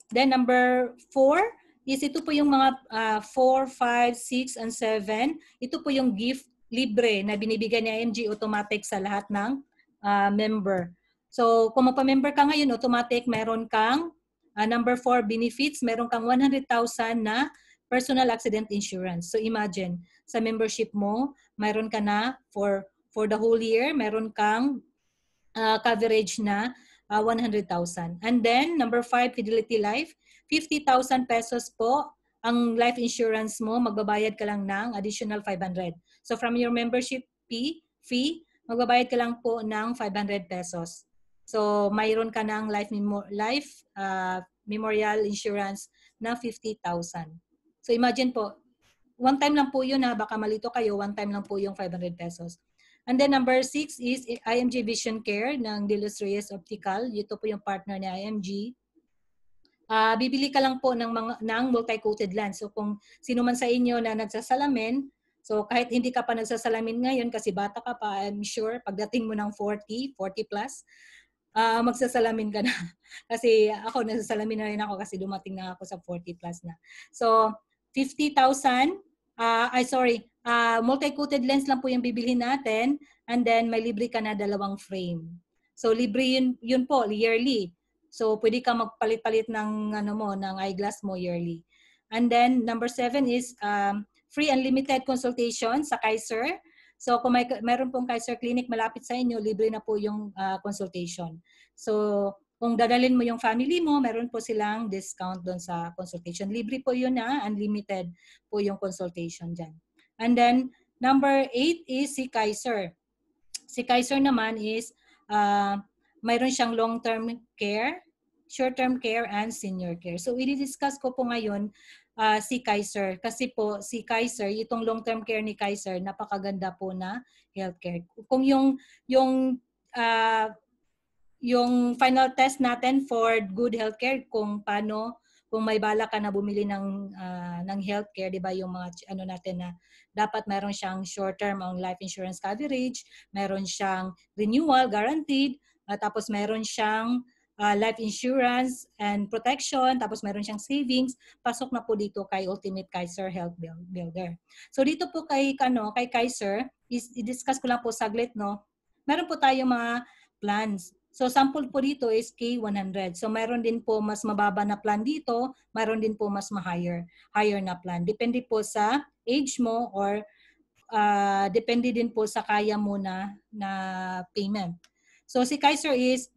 S1: Then, number 4, is ito po yung mga 4, 5, 6, and 7. Ito po yung gift libre na binibigyan ni IMG automatic sa lahat ng member. So, kung magpa-member ka ngayon, automatic meron kang number 4 benefits, meron kang 100,000 na personal accident insurance. So, imagine, sa membership mo, meron ka na for the whole year, meron kang coverage na 100,000. And then, number 5, Fidelity Life. 50,000 pesos po ang life insurance mo, magbabayad ka lang ng additional 500. So from your membership fee, magbabayad ka lang po ng 500 pesos. So mayroon ka ng life memorial insurance na 50,000. So imagine po, one time lang po yun baka malito kayo, one time lang po yung 500 pesos. And then number 6 is IMG Vision Care ng De Los Reyes Optical. Ito po yung partner ni IMG. Bibili ka lang po ng multi-coated lens. So kung sino man sa inyo na nagsasalamin, so kahit hindi ka pa nagsasalamin ngayon kasi bata ka pa, I'm sure pagdating mo ng 40 plus, magsasalamin ka na. Kasi ako, nagsasalamin na rin ako kasi dumating na ako sa 40 plus na. So 50,000, multi-coated lens lang po yung bibilhin natin, and then may libre ka na 2 frame. So libre yun po, yearly. So, pwede ka magpalit-palit ng ng eyeglass mo yearly. And then, number 7 is free unlimited consultation sa Kaiser. So, kung mayroon pong Kaiser Clinic malapit sa inyo, libre na po yung consultation. So, kung dadalhin mo yung family mo, meron po silang discount doon sa consultation. Libre po yun unlimited po yung consultation dyan. And then, number 8 is si Kaiser. Si Kaiser naman is mayroon siyang long-term care, short-term care, and senior care. So, i-discuss ko po ngayon si Kaiser. Kasi po, si Kaiser, itong long-term care ni Kaiser, napakaganda po na healthcare. Kung yung yung final test natin for good healthcare kung paano, kung may bala ka na bumili ng healthcare, di ba, yung mga ano natin na dapat meron siyang short-term ang life insurance coverage, meron siyang renewal guaranteed, tapos meron siyang life insurance and protection, tapos meron siyang savings, pasok na po dito kay Ultimate Kaiser Health Builder. So dito po kay Kaiser, i-discuss ko lang po saglit, no. Meron po tayong mga plans. So sample po dito is K100. So mayroon din po mas mababa na plan dito, mayroon din po mas higher na plan. Depende po sa age mo or depende din po sa kaya mo na payment. So si Kaiser is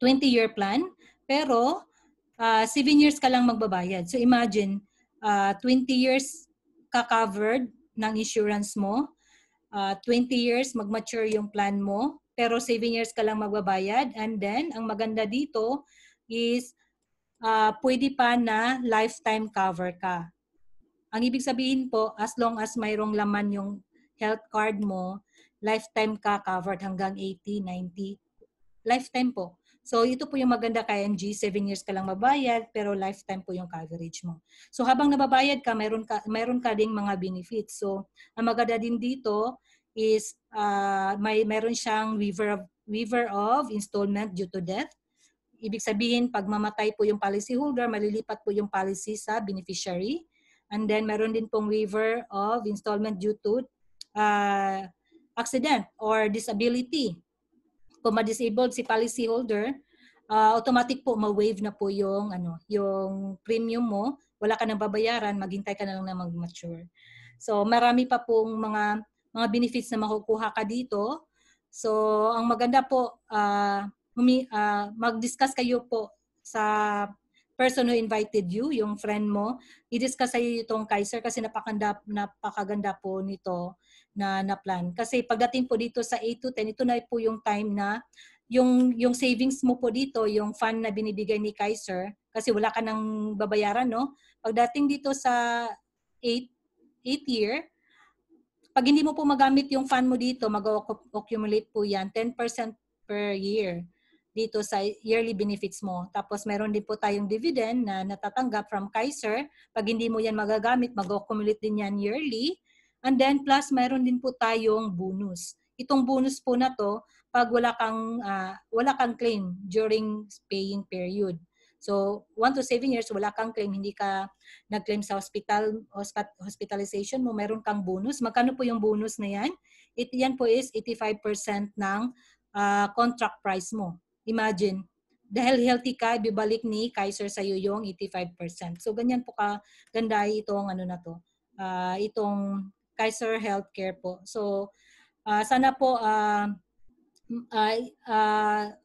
S1: 20-year plan, pero 7 years ka lang magbabayad. So imagine, 20 years ka covered ng insurance mo, 20 years mag-mature yung plan mo, pero 7 years ka lang magbabayad. And then, ang maganda dito is pwede pa na lifetime cover ka. Ang ibig sabihin po, as long as mayroong laman yung health card mo, lifetime ka covered hanggang 80, 90. Lifetime po. So ito po yung maganda kay MG, 7 years ka lang mabayad pero lifetime po yung coverage mo. So habang nababayad ka, mayroon ka ding mga benefits. So ang maganda din dito is mayroon siyang waiver of installment due to death. Ibig sabihin, pag mamatay po yung policyholder, malilipat po yung policy sa beneficiary. And then meron din pong waiver of installment due to accident or disability. Kung ma-disabled si policyholder, automatic po ma-waive na po yung yung premium mo, wala ka nang babayaran, maghintay ka na lang na mag-mature. So marami pa pong mga benefits na makukuha ka dito. So ang maganda po, mag-discuss kayo po sa person who invited you, yung friend mo, i-discuss sa'yo itong Kaiser kasi napakaganda po nito na plan. Kasi pagdating po dito sa 8 to 10, ito na po yung time na yung savings mo po dito, yung fund na binibigay ni Kaiser, kasi wala ka nang babayaran, no? Pagdating dito sa 8 year, pag hindi mo po magamit yung fund mo dito, mag-accumulate po yan, 10% per year dito sa yearly benefits mo. Tapos meron din po tayong dividend na natatanggap from Kaiser. Pag hindi mo yan magagamit, mag-accumulate din yan yearly. And then plus meron din po tayong bonus. Itong bonus po na to, pag wala kang claim during paying period. So 1 to 7 years, wala kang claim, hindi ka nag-claim sa hospitalization mo, meron kang bonus. Magkano po yung bonus na yan? Yan po is 85% ng contract price mo. Imagine, dahil healthy ka, bibalik ni Kaiser sa'yo yung 85%. So ganyan po kaganda itong itong Kaiser Healthcare po. So sana po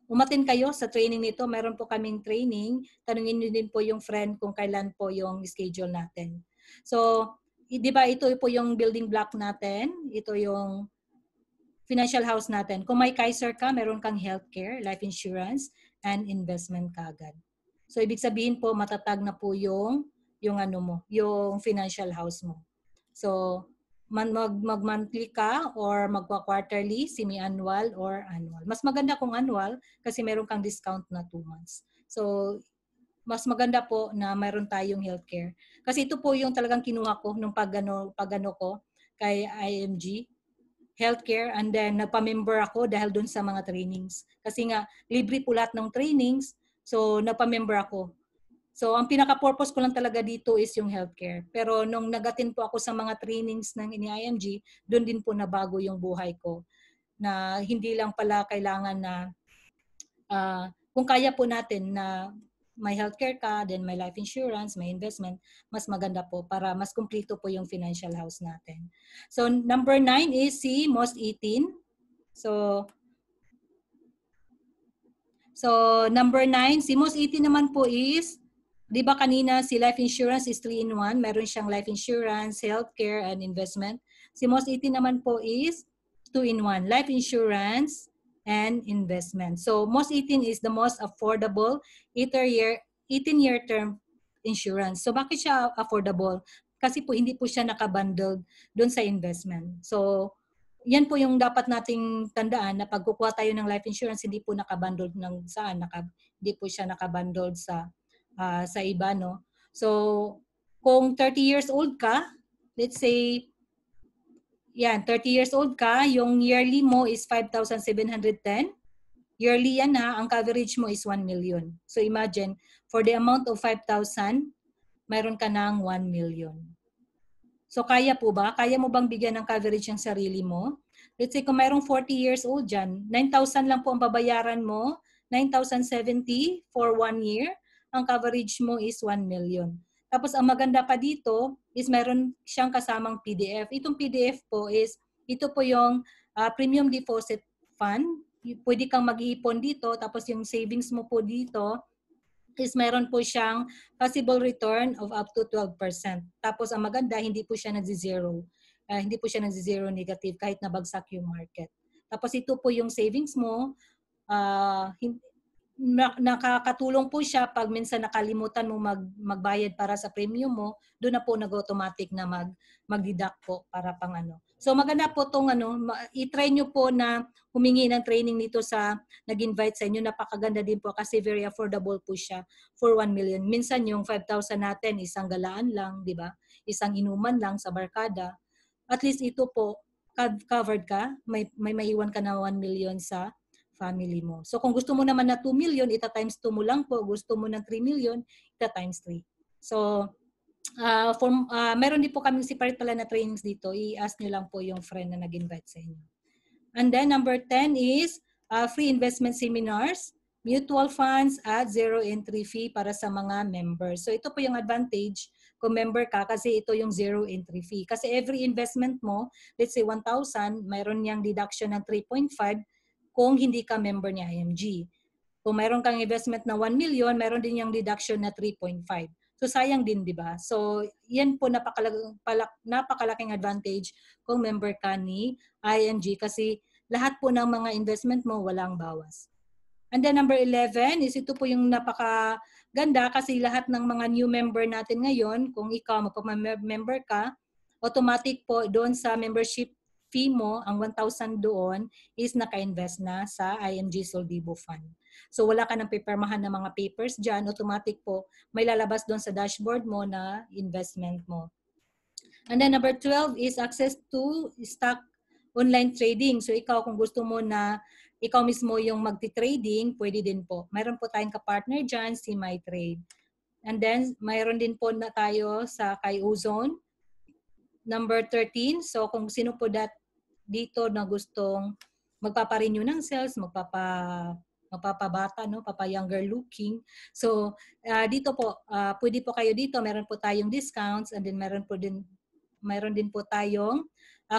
S1: umattend kayo sa training nito. Meron po kaming training. Tanungin niyo din po yung friend kung kailan po yung schedule natin. So, di ba ito po yung building block natin. Ito yung financial house natin. Kung may Kaiser ka, meron kang healthcare, life insurance, and investment kagad. So, ibig sabihin po, matatag na po yung financial house mo. So, mag-monthly ka or magpa-quarterly, semi-annual or annual. Mas maganda kung annual kasi meron kang discount na 2 months. So, mas maganda po na meron tayong healthcare. Kasi ito po yung talagang kinuha ko nung pag-ano ko kay IMG healthcare, and then nagpa-member ako dahil dun sa mga trainings. Kasi nga, libre po lahat ng trainings, so nagpa-member ako. So, ang pinaka-purpose ko lang talaga dito is yung healthcare. Pero nung nag-attend po ako sa mga trainings ng IMG, doon din po nabago yung buhay ko. Na hindi lang pala kailangan na, kung kaya po natin na may healthcare ka, then may life insurance, may investment, mas maganda po para mas kumplito po yung financial house natin. So, number 9 is si Most 18. So number 9, si Most 18 naman po is, di ba kanina si life insurance is 3-in-1, meron siyang life insurance, healthcare, and investment. Si Most 18 naman po is 2-in-1, life insurance and investment. So Most 18 is the most affordable 18-year term insurance. So bakit siya affordable? Kasi po hindi po siya nakabundled doon sa investment. So yan po yung dapat nating tandaan na pag kukuha tayo ng life insurance, hindi po nakabundled ng saan, hindi po siya nakabundled sa iba, no? So, kung 30 years old ka, let's say, yan, 30 years old ka, yung yearly mo is 5,710. Yearly yan ha, ang coverage mo is 1 million. So imagine, for the amount of 5,000, mayroon ka ng 1 million. So kaya po ba? Kaya mo bang bigyan ng coverage yung sarili mo? Let's say kung mayroong 40 years old dyan, 9,000 lang po ang babayaran mo, 9,070 for 1 year. Ang coverage mo is 1 million. Tapos ang maganda pa dito is meron siyang kasamang PDF. Itong PDF po is, ito po yung premium deposit fund. Pwede kang mag-iipon dito, tapos yung savings mo po dito, is meron po siyang possible return of up to 12%. Tapos ang maganda, hindi po siya nagzi-zero. Hindi po siya nagzi-zero negative kahit nabagsak yung market. Tapos ito po yung savings mo. Nakakatulong po siya pag minsan nakalimutan mo magbayad para sa premium mo, doon na po nag-automatic na mag-deduct po para pang ano. So maganda po tong i-try nyo po na humingi ng training nito sa nag-invite sa inyo. Napakaganda din po kasi very affordable po siya for 1 million. Minsan yung 5,000 natin, isang galaan lang, di ba? Isang inuman lang sa barkada. At least ito po, covered ka, may maiwan ka na 1 million sa family mo. So kung gusto mo naman na 2 million, ita times 2 mo lang po. Gusto mo ng 3 million, ita times 3. So meron din po kaming separate pala na trainings dito. I-ask nyo lang po yung friend na nag-invite sa inyo. And then number 10 is free investment seminars, mutual funds at zero entry fee para sa mga members. So ito po yung advantage kung member ka kasi ito yung zero entry fee. Kasi every investment mo, let's say 1,000, mayroon niyang deduction ng 3.5 kung hindi ka member ni IMG. Kung mayroon kang investment na 1 million, mayroon din yung deduction na 3.5. So sayang din, di ba? So yan po napakalaking advantage kung member ka ni IMG kasi lahat po ng mga investment mo walang bawas. And then number 11 is ito po yung napakaganda kasi lahat ng mga new member natin ngayon, kung ikaw magpa-member ka, automatic po doon sa membership fee mo, ang 1,000 doon is naka-invest na sa IMG Soldibo Fund. So wala ka nang pipirmahan ng mga papers dyan, automatic po may lalabas doon sa dashboard mo na investment mo. And then number 12 is access to stock online trading. So ikaw kung gusto mo na ikaw mismo yung magti-trading, pwede din po. Mayroon po tayong ka-partner dyan, si MyTrade. And then mayroon din po na tayo sa kay Ozone. Number 13, so kung sino po dito na gustong magpapa-renew ng cells, magpapabata, no, papa-younger looking. So dito po, pwede po kayo dito, meron po tayong discounts and then meron din po tayong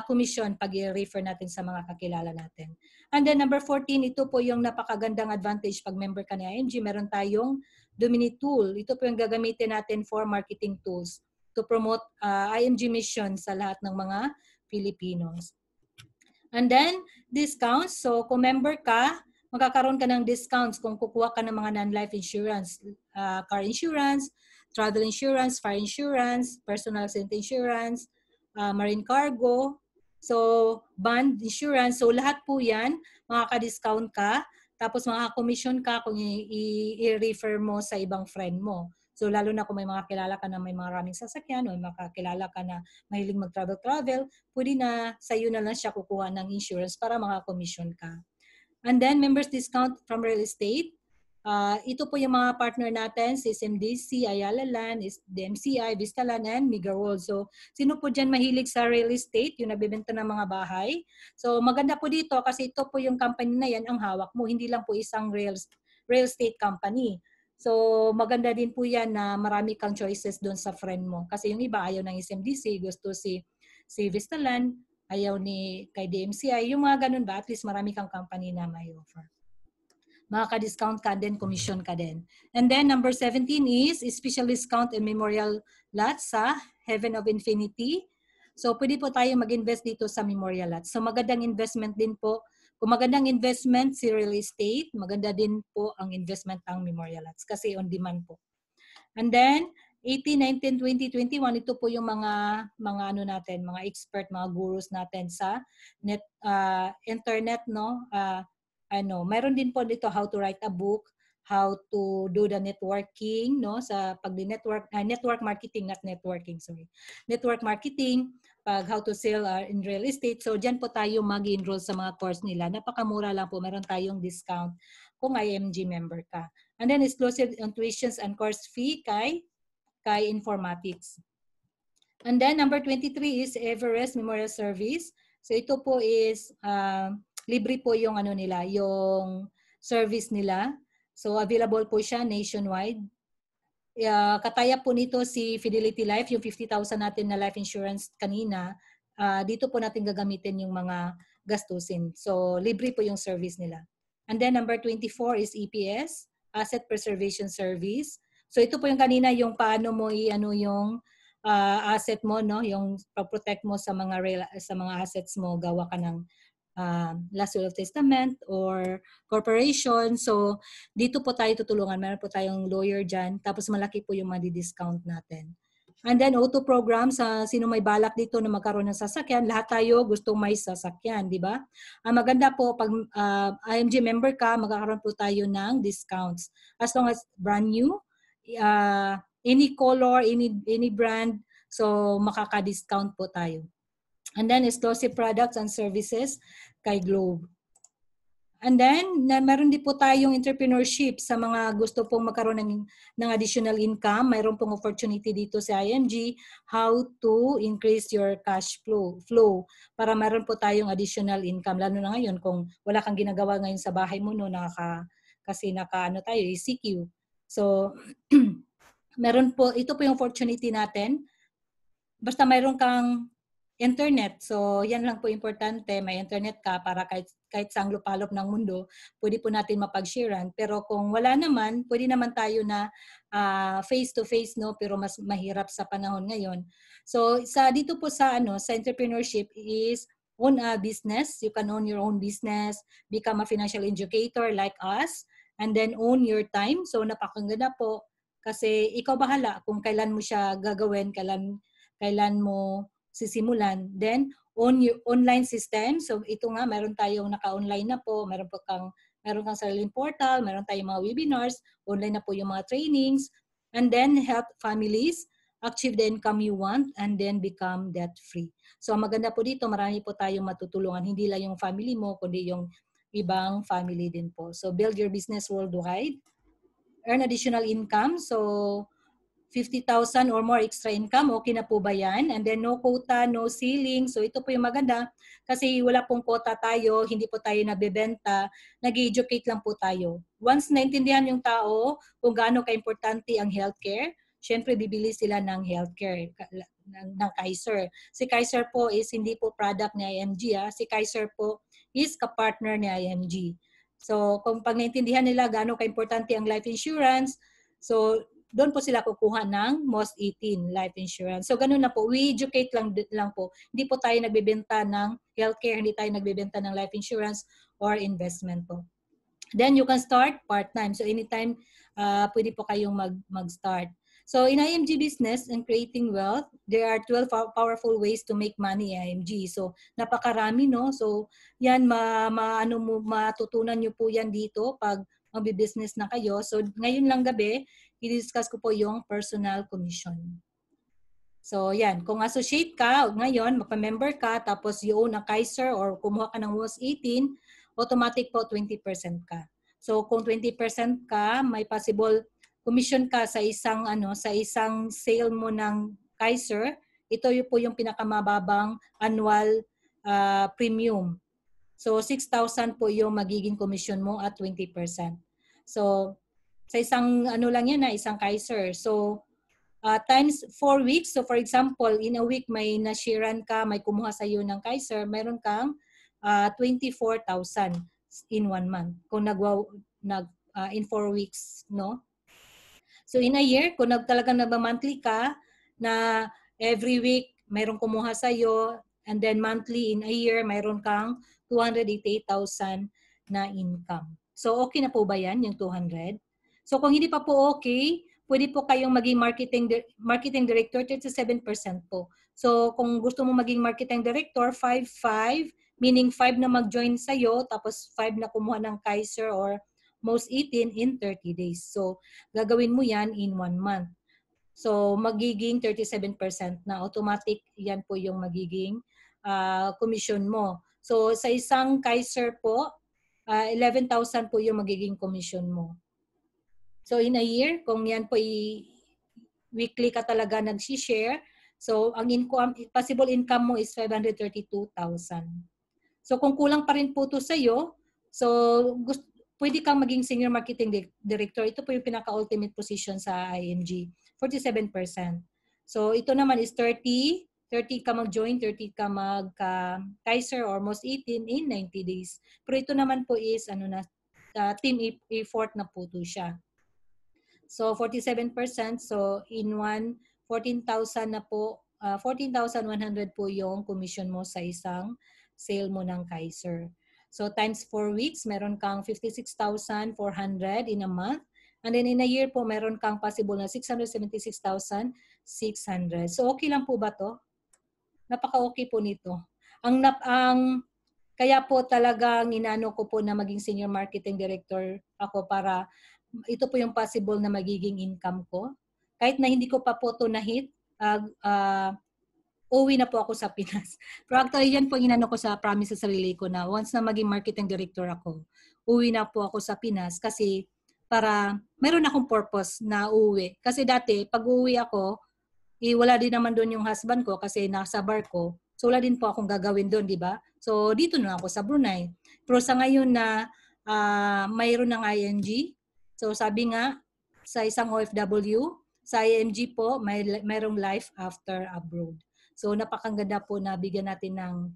S1: commission pag i-refer natin sa mga kakilala natin. And then number 14, ito po yung napakagandang advantage pag member ka ni IMG, meron tayong Domini tool. Ito po yung gagamitin natin for marketing tools to promote IMG mission sa lahat ng mga Filipinos. And then, discounts. So, kung member ka, magkakaroon ka ng discounts kung kukuha ka ng mga non-life insurance, car insurance, travel insurance, fire insurance, personal accident insurance, marine cargo, so bond insurance. So, lahat po yan, makaka-discount ka. Tapos, makaka-commission ka kung i-refer mo sa ibang friend mo. So, lalo na kung may mga kilala ka na may maraming sasakyan o may makakilala ka na mahilig mag-travel, pwede na sa iyo na lang siya kukuha ng insurance para maka-commission ka. And then, members discount from real estate. Ito po yung mga partner natin, si SMDC, Ayala Land, DMCI, Vistaland, and Migaworld. So, sino po dyan mahilig sa real estate, yung nabibenta ng mga bahay? So, maganda po dito kasi ito po yung company na yan ang hawak mo, hindi lang po isang real estate company. So, maganda din po yan na marami kang choices doon sa friend mo. Kasi yung iba ayaw ng SMDC, gusto si Vistaland, ayaw kay DMCI. Yung mga ganun ba, at least marami kang company na may offer. Makaka-discount ka din, commission ka din. And then number 17 is special discount and memorial lots sa Heaven of Infinity. So, pwede po tayo mag-invest dito sa memorial lots. So, magandang investment din po. Kung magandang investment si real estate, maganda din po ang investment ang memorial lots kasi on demand po. And then, 18, 19, 20, 21, ito po yung mga ano natin, mga expert, mga gurus natin sa internet, no? Meron din po dito how to write a book, how to do the networking, no? Sa network marketing, not networking, sorry. Network marketing, how to sell in real estate. So diyan po tayo mag-enroll sa mga course nila. Napakamura lang po, meron tayong discount kung IMG member ka. And then exclusive tuitions and course fee kay informatics. And then number 23 is Everest Memorial Service. So ito po is libre po yung ano nila, yung service nila. So available po siya nationwide. Kataya po nito si Fidelity Life, yung 50,000 natin na life insurance kanina. Dito po natin gagamitin yung mga gastusin. So libre po yung service nila. And then number 24 is EPS, Asset Preservation Service. So ito po yung kanina yung paano mo yung asset mo, no, yung protect mo sa mga assets mo, gawa ka ng last will of testament or corporation. So dito po tayo tutulungan. Meron po tayong lawyer dyan. Tapos malaki po yung discount natin. And then auto program, sa sino may balak dito na magkaroon ng sasakyan, lahat tayo gustong may sasakyan, di ba? Ang maganda po, pag IMG member ka, magkakaroon po tayo ng discounts. As long as brand new, any color, any brand, so makaka-discount po tayo. And then exclusive products and services kay Globe. And then, meron din po tayong entrepreneurship sa mga gusto pong magkaroon ng additional income. Mayroon pong opportunity dito sa IMG, how to increase your cash flow para meron po tayong additional income. Lalo na ngayon, kung wala kang ginagawa ngayon sa bahay mo, no, kasi tayo, ECQ. So, meron po, ito po yung opportunity natin. Basta mayroon kang internet. So, yan lang po importante. May internet ka para kahit saang lupalop ng mundo, pwede po natin mapag-sharean. Pero kung wala naman, pwede naman tayo na face-to-face, no? Pero mas mahirap sa panahon ngayon. So, dito po sa entrepreneurship is own a business. You can own your own business, become a financial educator like us, and then own your time. So, napakaganda po. Kasi ikaw bahala kung kailan mo siya gagawin, kailan mo sisimulan. Then, your online system. So, ito nga, meron tayong naka-online na po. Meron kang sariling portal, meron tayong mga webinars, online na po yung mga trainings. And then, help families achieve the income you want and then become debt-free. So, ang maganda po dito, marami po tayong matutulungan. Hindi lang yung family mo, kundi yung ibang family din po. So, build your business worldwide. Earn additional income. So, 50,000 or more extra income, okay na po ba yan? And then no quota, no ceiling. So ito po yung maganda kasi wala pong quota tayo, hindi po tayo nabebenta, nag-educate lang po tayo. Once naintindihan yung tao kung gaano ka-importante ang healthcare, syempre bibili sila ng healthcare ng Kaiser. Si Kaiser po is hindi po product ni IMG. Si Kaiser po is ka-partner ni IMG. So kung pag naintindihan nila gaano ka-importante ang life insurance, so doon po sila kukuha ng most 18 life insurance. So ganun na po, we educate lang po. Hindi po tayo nagbebenta ng healthcare, hindi tayo nagbebenta ng life insurance or investment po. Then you can start part-time. So anytime pwede po kayong mag-start. So in IMG Business and Creating Wealth, there are 12 powerful ways to make money IMG. So napakarami, no? So yan matutunan nyo po yan dito pag magbi-business na kayo. So ngayon lang gabi, i-discuss ko po yung personal commission. So yan, kung associate ka ngayon, magpa-member ka, tapos you own a Kaiser or kumuha ka ng WOS 18, automatic po 20% ka. So kung 20% ka, may possible commission ka sa isang sale mo ng Kaiser. Ito po yung pinakamababang annual premium. So 6,000 po yung magiging commission mo at 20%. So sa isang lang yan isang Kaiser. So times 4 weeks. So for example, in a week may na-sharean ka, may kumuha sa iyo ng Kaiser, meron kang 24,000 in 1 month. Kung in 4 weeks, no? So in a year, kung talagang nagba-monthly ka na every week mayroong kumuha sa iyo, and then monthly in a year mayroon kang 288,000 na income. So okay na po ba yan, yung 200? So kung hindi pa po okay, pwede po kayong maging marketing director, 37% po. So kung gusto mo maging marketing director, 5-5, meaning 5 na mag-join sa'yo, tapos 5 na kumuha ng Kaiser or most 18 in 30 days. So gagawin mo yan in 1 month. So magiging 37% na automatic, yan po yung magiging commission mo. So sa isang Kaiser po, 11,000 po yung magiging commission mo. So in a year, kung yan po weekly ka talaga nag-share, so ang income, possible income mo is 532,000. So kung kulang pa rin po ito sa'yo, so pwede kang maging senior marketing director. Ito po yung pinaka-ultimate position sa IMG, 47%. So ito naman is 30 ka mag-join, 30 ka mag-Kaiser or most 18 in 90 days. Pero ito naman po is team effort na po ito siya. So 47%, so in 14,000 na po, 14,100 po yung commission mo sa isang sale mo ng Kaiser. So times 4 weeks, meron kang 56,400 in a month. And then in a year po, meron kang possible na 676,600. So okay lang po ba to? Napaka-okay po nito. Kaya po talagang inano ko po na maging senior marketing director ako para ito po yung possible na magiging income ko. Kahit na hindi ko pa po ito na-hit, uwi na po ako sa Pinas. Pero actually, yan po inano ko sa promise sa sarili ko na once na maging marketing director ako, uwi na po ako sa Pinas kasi para meron akong purpose na uwi. Kasi dati, pag uwi ako, wala din naman doon yung husband ko kasi nasa barko. So wala din po akong gagawin doon, di ba? So dito na ako sa Brunei. Pero sa ngayon na mayroon ng ING, so sabi nga sa isang OFW, sa IMG po, mayroong life after abroad. So napakaganda po na bigyan natin ng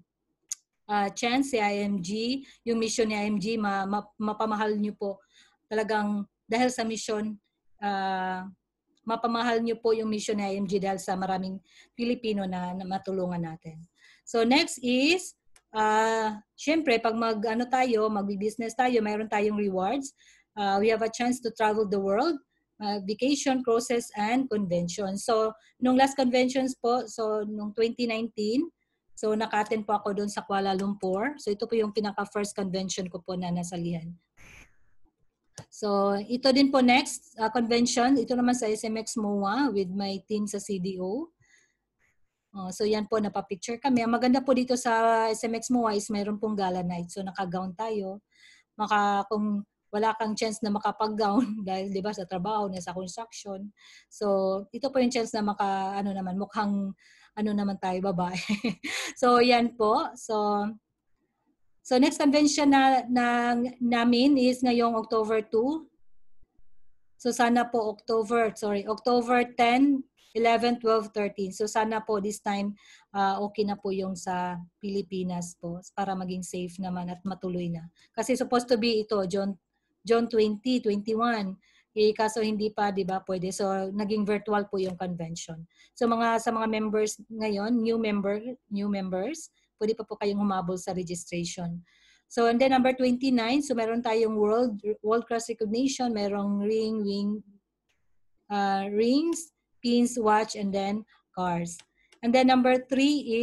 S1: chance si IMG, yung mission ni IMG, mapamahal nyo po talagang dahil sa mission, mapamahal nyo po yung mission ni IMG dahil sa maraming Pilipino na matulungan natin. So next is, syempre pag magbi-business tayo, mayroon tayong rewards. We have a chance to travel the world, vacation, cruises, and convention. So nung last conventions po, so nung 2019, so naka-attend po ako doon sa Kuala Lumpur. So ito po yung pinaka-first convention ko po na nasalihan. So ito din po next convention, ito naman sa SMX MOA with my team sa CDO. So yan po, napapicture kami. Ang maganda po dito sa SMX MOA is mayroon pong gala night. So naka-gown tayo. Kung wala kang chance na makapag-gown dahil 'di ba sa trabaho, nasa construction. So ito po yung chance na mukhang naman tayo babae. So yan po. So next convention namin is ngayong October 2. So sana po October 10, 11, 12, 13. So sana po this time okay na po yung sa Pilipinas po para maging safe naman at matuloy na. Kasi supposed to be ito John 20, 21. Kaso hindi pa, 'di ba, pwede. So naging virtual po yung convention. So sa mga members ngayon, new members, pwede pa po kayong humabol sa registration. So and then number 29, so meron tayong world class recognition, merong rings, pins, watch, and then cars. And then number 3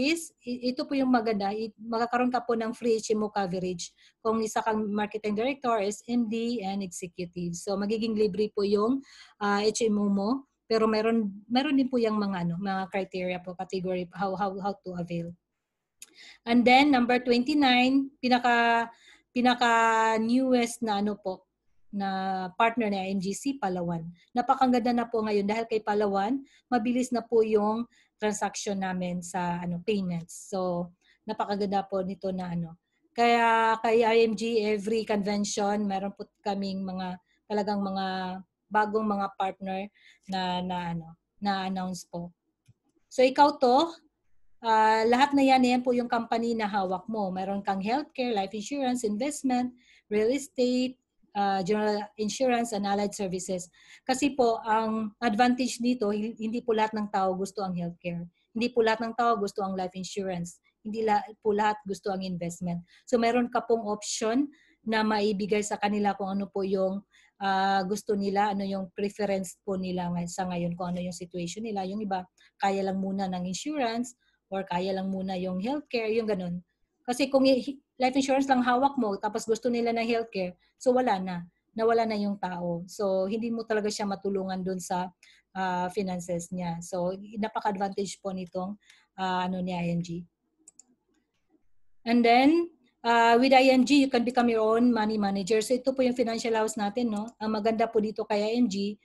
S1: is, ito po yung maganda, magkakaroon ka po ng free HMO coverage kung isa kang marketing director, SMD, and executive. So magiging libre po yung HMO mo, pero meron din po yung mga criteria po, category, how to avail. And then number 29, pinaka newest na na partner na MGC Palawan. Napakaganda na po ngayon dahil kay Palawan, mabilis na po yung transaction namin sa payments. So napakaganda po nito na Kaya kay IMG every convention meron po kaming talagang mga bagong mga partner na announce po. So ikaw to, lahat na yan po yung company na hawak mo. Meron kang healthcare, life insurance, investment, real estate, general insurance, and allied services. Kasi po, ang advantage dito, hindi po lahat ng tao gusto ang healthcare. Hindi po lahat ng tao gusto ang life insurance. Hindi po lahat gusto ang investment. So meron ka pong option na maibigay sa kanila kung ano po yung gusto nila, ano yung preference po nila sa ngayon, kung ano yung situation nila. Yung iba, kaya lang muna ng insurance or kaya lang muna yung healthcare, yung ganun. Kasi kung life insurance lang hawak mo, tapos gusto nila ng healthcare, so wala na. Nawala na yung tao. So, hindi mo talaga siya matulungan dun sa finances niya. So, napaka-advantage po nitong ni ING. And then, with ING, you can become your own money manager. So, ito po yung financial house natin, no? Ang maganda po dito kay ING,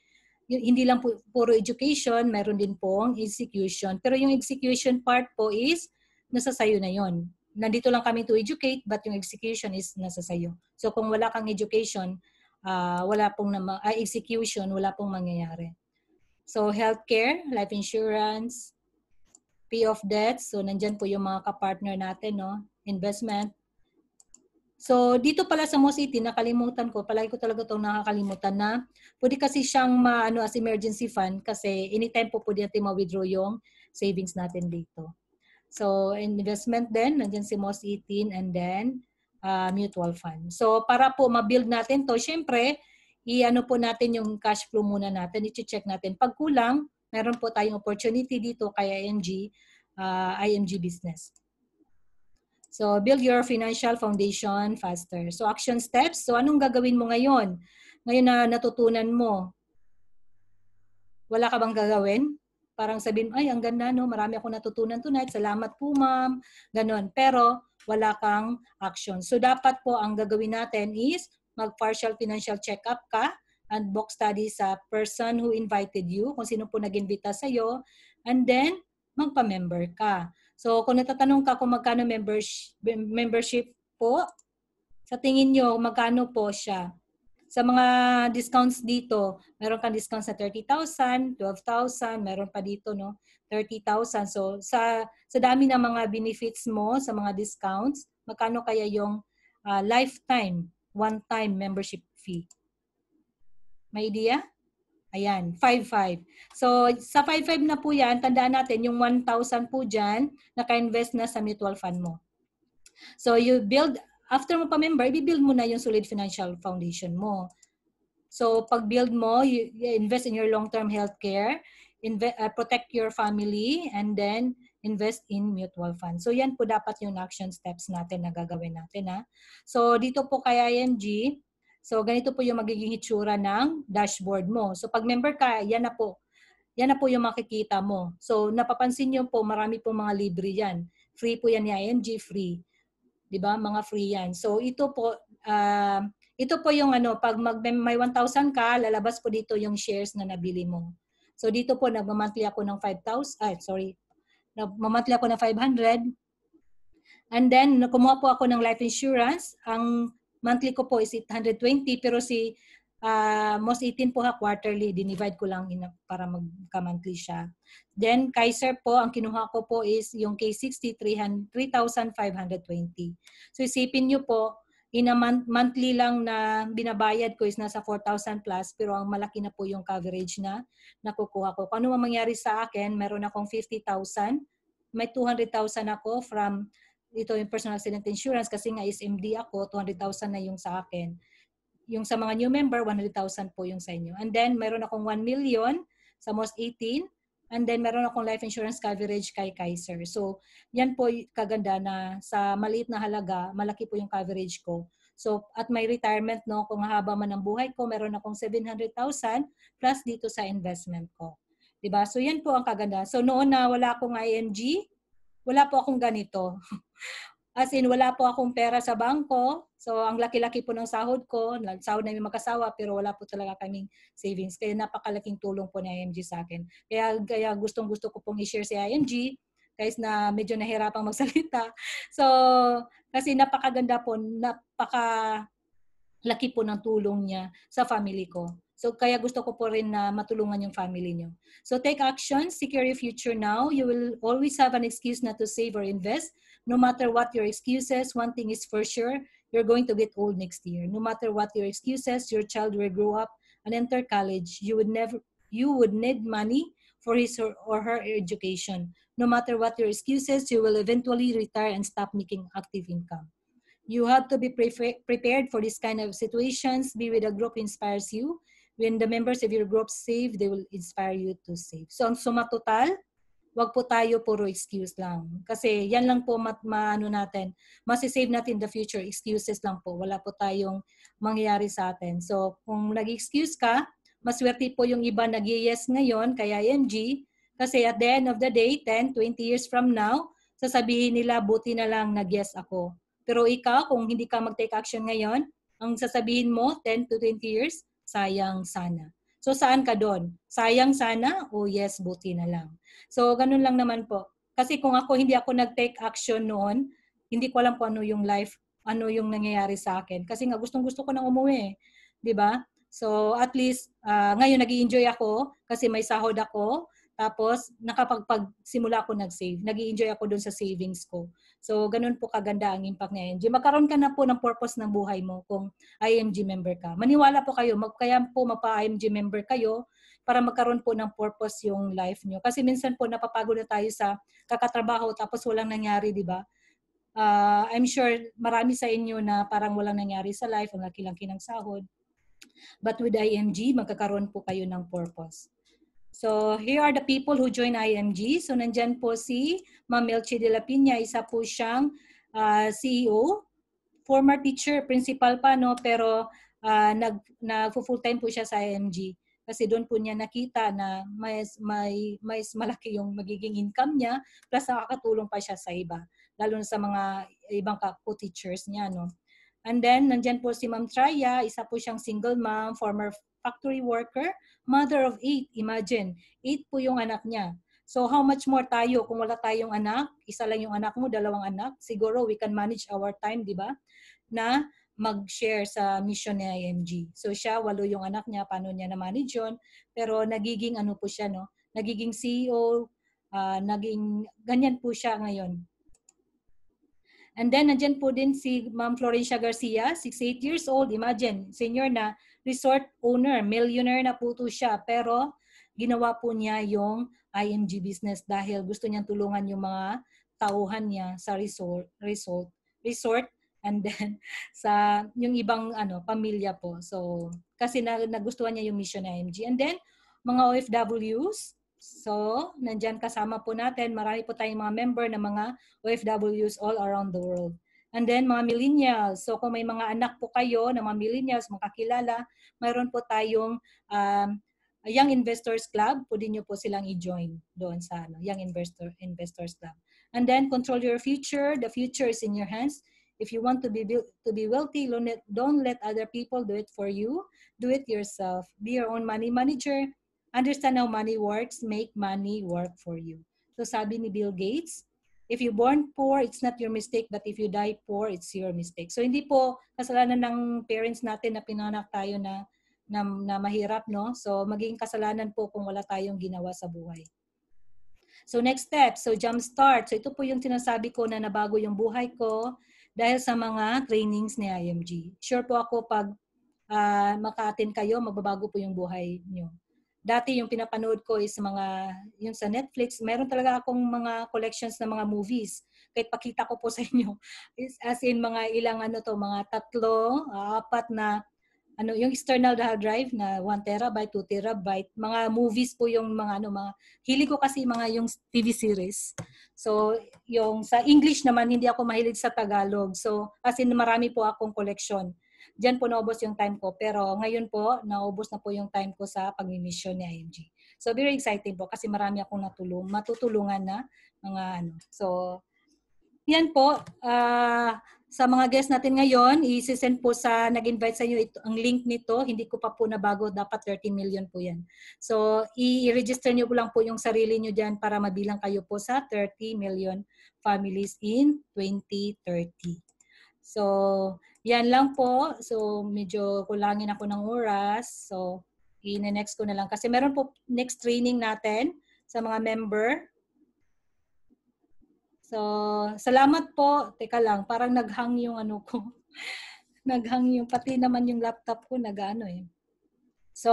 S1: hindi lang po puro education, meron din pong execution. Pero yung execution part po is nasa sayo na yon. Nandito lang kami to educate, but yung execution is nasa sayo. So, kung wala kang education, wala pong execution, wala pong mangyayari. So, healthcare, life insurance, pay off debts. So, nandyan po yung mga kapartner natin, no? Investment. So, dito pala sa Mo City, nakalimutan ko, palagi ko talaga itong nakakalimutan na pwede kasi siyang as emergency fund kasi anytime po pwede natin ma-withdraw yung savings natin dito. So, investment din, nandiyan si Moss 18 and then mutual fund. So, para po ma-build natin to, syempre, i-ano po natin yung cash flow muna natin, i-check natin. Pag kulang, meron po tayong opportunity dito kay IMG Business. So, build your financial foundation faster. So, action steps. So, anong gagawin mo ngayon? Ngayon na natutunan mo, wala ka bang gagawin? Parang sabihin, ay, ang ganda, no? Marami akong natutunan tonight. Salamat po, ma'am. Ganon. Pero, wala kang action. So, dapat po ang gagawin natin is mag-partial financial check-up ka and book study sa person who invited you, kung sino po nag-invita sa'yo. And then, magpa-member ka. So, kung natatanong ka kung magkano membership po, sa tingin nyo, magkano po siya? Sa mga discounts dito, meron kang discounts sa 30,000, 12,000, meron pa dito, no? 30,000. So, sa dami ng mga benefits mo, sa mga discounts, magkano kaya yung lifetime, one-time membership fee? May idea? Ayan, 5,500. So, sa 5,500 na po yan, tandaan natin, yung 1,000 po dyan, naka-invest na sa mutual fund mo. So, you build, after mo pa-member, i-build mo na yung solid financial foundation mo. So, pag-build mo, you invest in your long-term healthcare, protect your family, and then invest in mutual fund. So, yan po dapat yung action steps natin na gagawin natin. Ha? So, dito po kay ING, so, ganito po yung magiging itsura ng dashboard mo. So, pag member ka, yan na po yung makikita mo. So, napapansin nyo po, marami po mga libre yan. Free po yan ni ING, free. 'Di ba? Mga free yan. So, ito po yung pag may 1,000 ka, lalabas po dito yung shares na nabili mo. So, dito po, nagmamonthly ako ng 5,000, nagmamonthly ako ng 500. And then, kumuha po ako ng life insurance. Ang monthly ko po is 820, pero si most 18 po quarterly, dinivide ko lang para magka-monthly siya. Then, Kaiser po, ang kinuha ko po is yung K60, 3,520. So, isipin nyo po, in a monthly lang na binabayad ko is nasa 4,000 plus, pero ang malaki na po yung coverage na nakukuha ko. Kung ano mangyari sa akin, meron akong 50,000, may 200,000 ako from ito yung personal accident insurance kasi nga is MD ako, 200,000 na yung sa akin. Yung sa mga new member, 100,000 po yung sa inyo. And then, meron akong 1 million sa most 18. And then, meron akong life insurance coverage kay Kaiser. So, yan po kaganda na sa maliit na halaga, malaki po yung coverage ko. So, at my retirement, no, kung haba man ang buhay ko, meron akong 700,000 plus dito sa investment ko. Diba? So, yan po ang kaganda. So, noon na wala akong ING, wala po akong ganito. As in, wala po akong pera sa bangko. So, ang laki-laki po ng sahod ko. Sahod namin magkasawa, pero wala po talaga kaming savings. Kaya napakalaking tulong po ni ING sa akin. Kaya gustong-gusto ko pong i-share si ING, guys na medyo nahirapang magsalita. So, kasi napakaganda po, napakalaki po ng tulong niya sa family ko. So, kaya gusto ko po rin na matulungan yung family niyo. So, take action, secure your future now. You will always have an excuse not to save or invest. No matter what your excuses, one thing is for sure, you're going to get old next year. No matter what your excuses, your child will grow up and enter college. You would need money for his or her education. No matter what your excuses, you will eventually retire and stop making active income. You have to be prepared for this kind of situations. Be with a group who inspires you. When the members of your group save, they will inspire you to save. So ang suma total, wag po tayo puro excuse lang. Kasi yan lang po maano natin, masisave natin in the future, excuses lang po. Wala po tayong mangyayari sa atin. So kung nag-excuse ka, maswerte po yung iba nag-yes ngayon kay IMG. Kasi at the end of the day, 10, 20 years from now, sasabihin nila, buti na lang nag-yes ako. Pero ikaw, kung hindi ka mag-take action ngayon, ang sasabihin mo, 10 to 20 years, sayang sana. So saan ka doon? Sayang sana o yes, buti na lang. So ganun lang naman po. Kasi kung hindi ako nag-take action noon, hindi ko alam kung ano yung life, ano yung nangyayari sa akin. Kasi nga gustong-gusto ko nang umuwi, 'di ba? So at least ngayon nag-i-enjoy ako kasi may sahod ako. Tapos nakapagsimula ako nag-save. Nag-i-enjoy ako doon sa savings ko. So ganun po kaganda ang impact ng IMG. Magkaroon ka na po ng purpose ng buhay mo kung IMG member ka. Maniwala po kayo, kaya po mapa-IMG member kayo para magkaroon po ng purpose yung life nyo. Kasi minsan po napapagod na tayo sa kakatrabaho tapos walang nangyari, di ba? I'm sure marami sa inyo na parang walang nangyari sa life, ang laki-laki ng sahod. But with IMG, magkakaroon po kayo ng purpose. So here are the people who join IMG. So nandyan po si Ma'am Melchi de la Piña, isa po siyang CEO, former teacher, principal pa, no? Pero nag-full-time po siya sa IMG. Kasi doon po niya nakita na mas malaki yung magiging income niya, plus nakakatulong pa siya sa iba, lalo na sa mga ibang co-teachers niya, no? And then, nandyan po si Ma'am Traya, isa po siyang single mom, former factory worker, mother of 8. Imagine, 8 po yung anak niya. So how much more tayo kung wala tayong anak, isa lang yung anak mo, 2 anak, siguro we can manage our time, di ba? Na mag-share sa mission ni IMG. So siya, 8 yung anak niya, paano niya na-manage yun? Pero nagiging ano po siya, no? Nagiging CEO, naging ganyan po siya ngayon. And then, nandyan po din si Ma'am Florencia Garcia, 68 years old. Imagine, senior na, resort owner, millionaire na po siya. Pero, ginawa po niya yung IMG business dahil gusto niyang tulungan yung mga tauhan niya sa resort, and then sa yung ibang pamilya po. So, kasi nagustuhan niya yung mission ng IMG. And then, mga OFWs, so, nandyan kasama po natin, marami po tayong mga member na mga OFWs all around the world. And then, mga millennials. So, kung may mga anak po kayo na mga millennials, makakilala, mayroon po tayong Young Investors Club. Pwede nyo po silang i-join doon sa Young Investors Club. And then, control your future. The future is in your hands. If you want to be wealthy, don't let other people do it for you. Do it yourself. Be your own money manager. Understand how money works, make money work for you. So sabi ni Bill Gates, if you born poor, it's not your mistake, but if you die poor, it's your mistake. So hindi po kasalanan ng parents natin na pinanganak tayo na mahirap, no? So magiging kasalanan po kung wala tayong ginawa sa buhay. So next step, so jumpstart. So ito po yung sinasabi ko na nabago yung buhay ko dahil sa mga trainings ni IMG. Sure po ako pag maka-attend kayo, magbabago po yung buhay niyo. Dati yung pinapanood ko is yung sa Netflix, meron talaga akong mga collections ng mga movies. Kahit pakita ko po sa inyo, as in mga ilang mga 3, 4 na yung external drive na 1 terabyte, 2 terabyte, mga movies po yung mga hilig ko kasi yung TV series. So, yung sa English naman, hindi ako mahilig sa Tagalog. So, as in marami po akong collection. Diyan po naubos yung time ko. Pero ngayon po, naubos na po yung time ko sa pag-mission ni IMG. So, very exciting po kasi marami akong matutulungan na mga So, yan po. Sa mga guests natin ngayon, i-send po sa nag-invite sa inyo ang link nito. Hindi ko pa po nabago. Dapat 30 million po yan. So, i-register nyo po lang po yung sarili nyo dyan para mabilang kayo po sa 30 million families in 2030. So, yan lang po. So, medyo kulangin ako ng oras. So, i-next ko na lang. Kasi meron po next training natin sa mga member. So, salamat po. Teka lang, parang naghang yung ko. Naghang yung, pati naman yung laptop ko, So,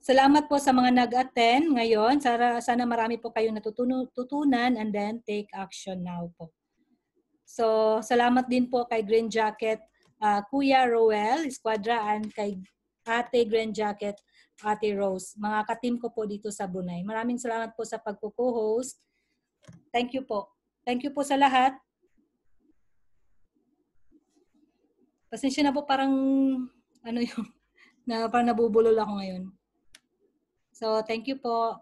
S1: salamat po sa mga nag-attend ngayon. Sana marami po kayong natutunan and then take action now po. So, salamat din po kay Green Jacket, Kuya Roel Esquadra, and kay Ate Green Jacket, Ate Rose. Mga ka-team ko po dito sa Brunei. Maraming salamat po sa pagpo-host. Thank you po. Thank you po sa lahat. Pasensya na po, parang ano yung na parang nabubulol ako ngayon. So, thank you po.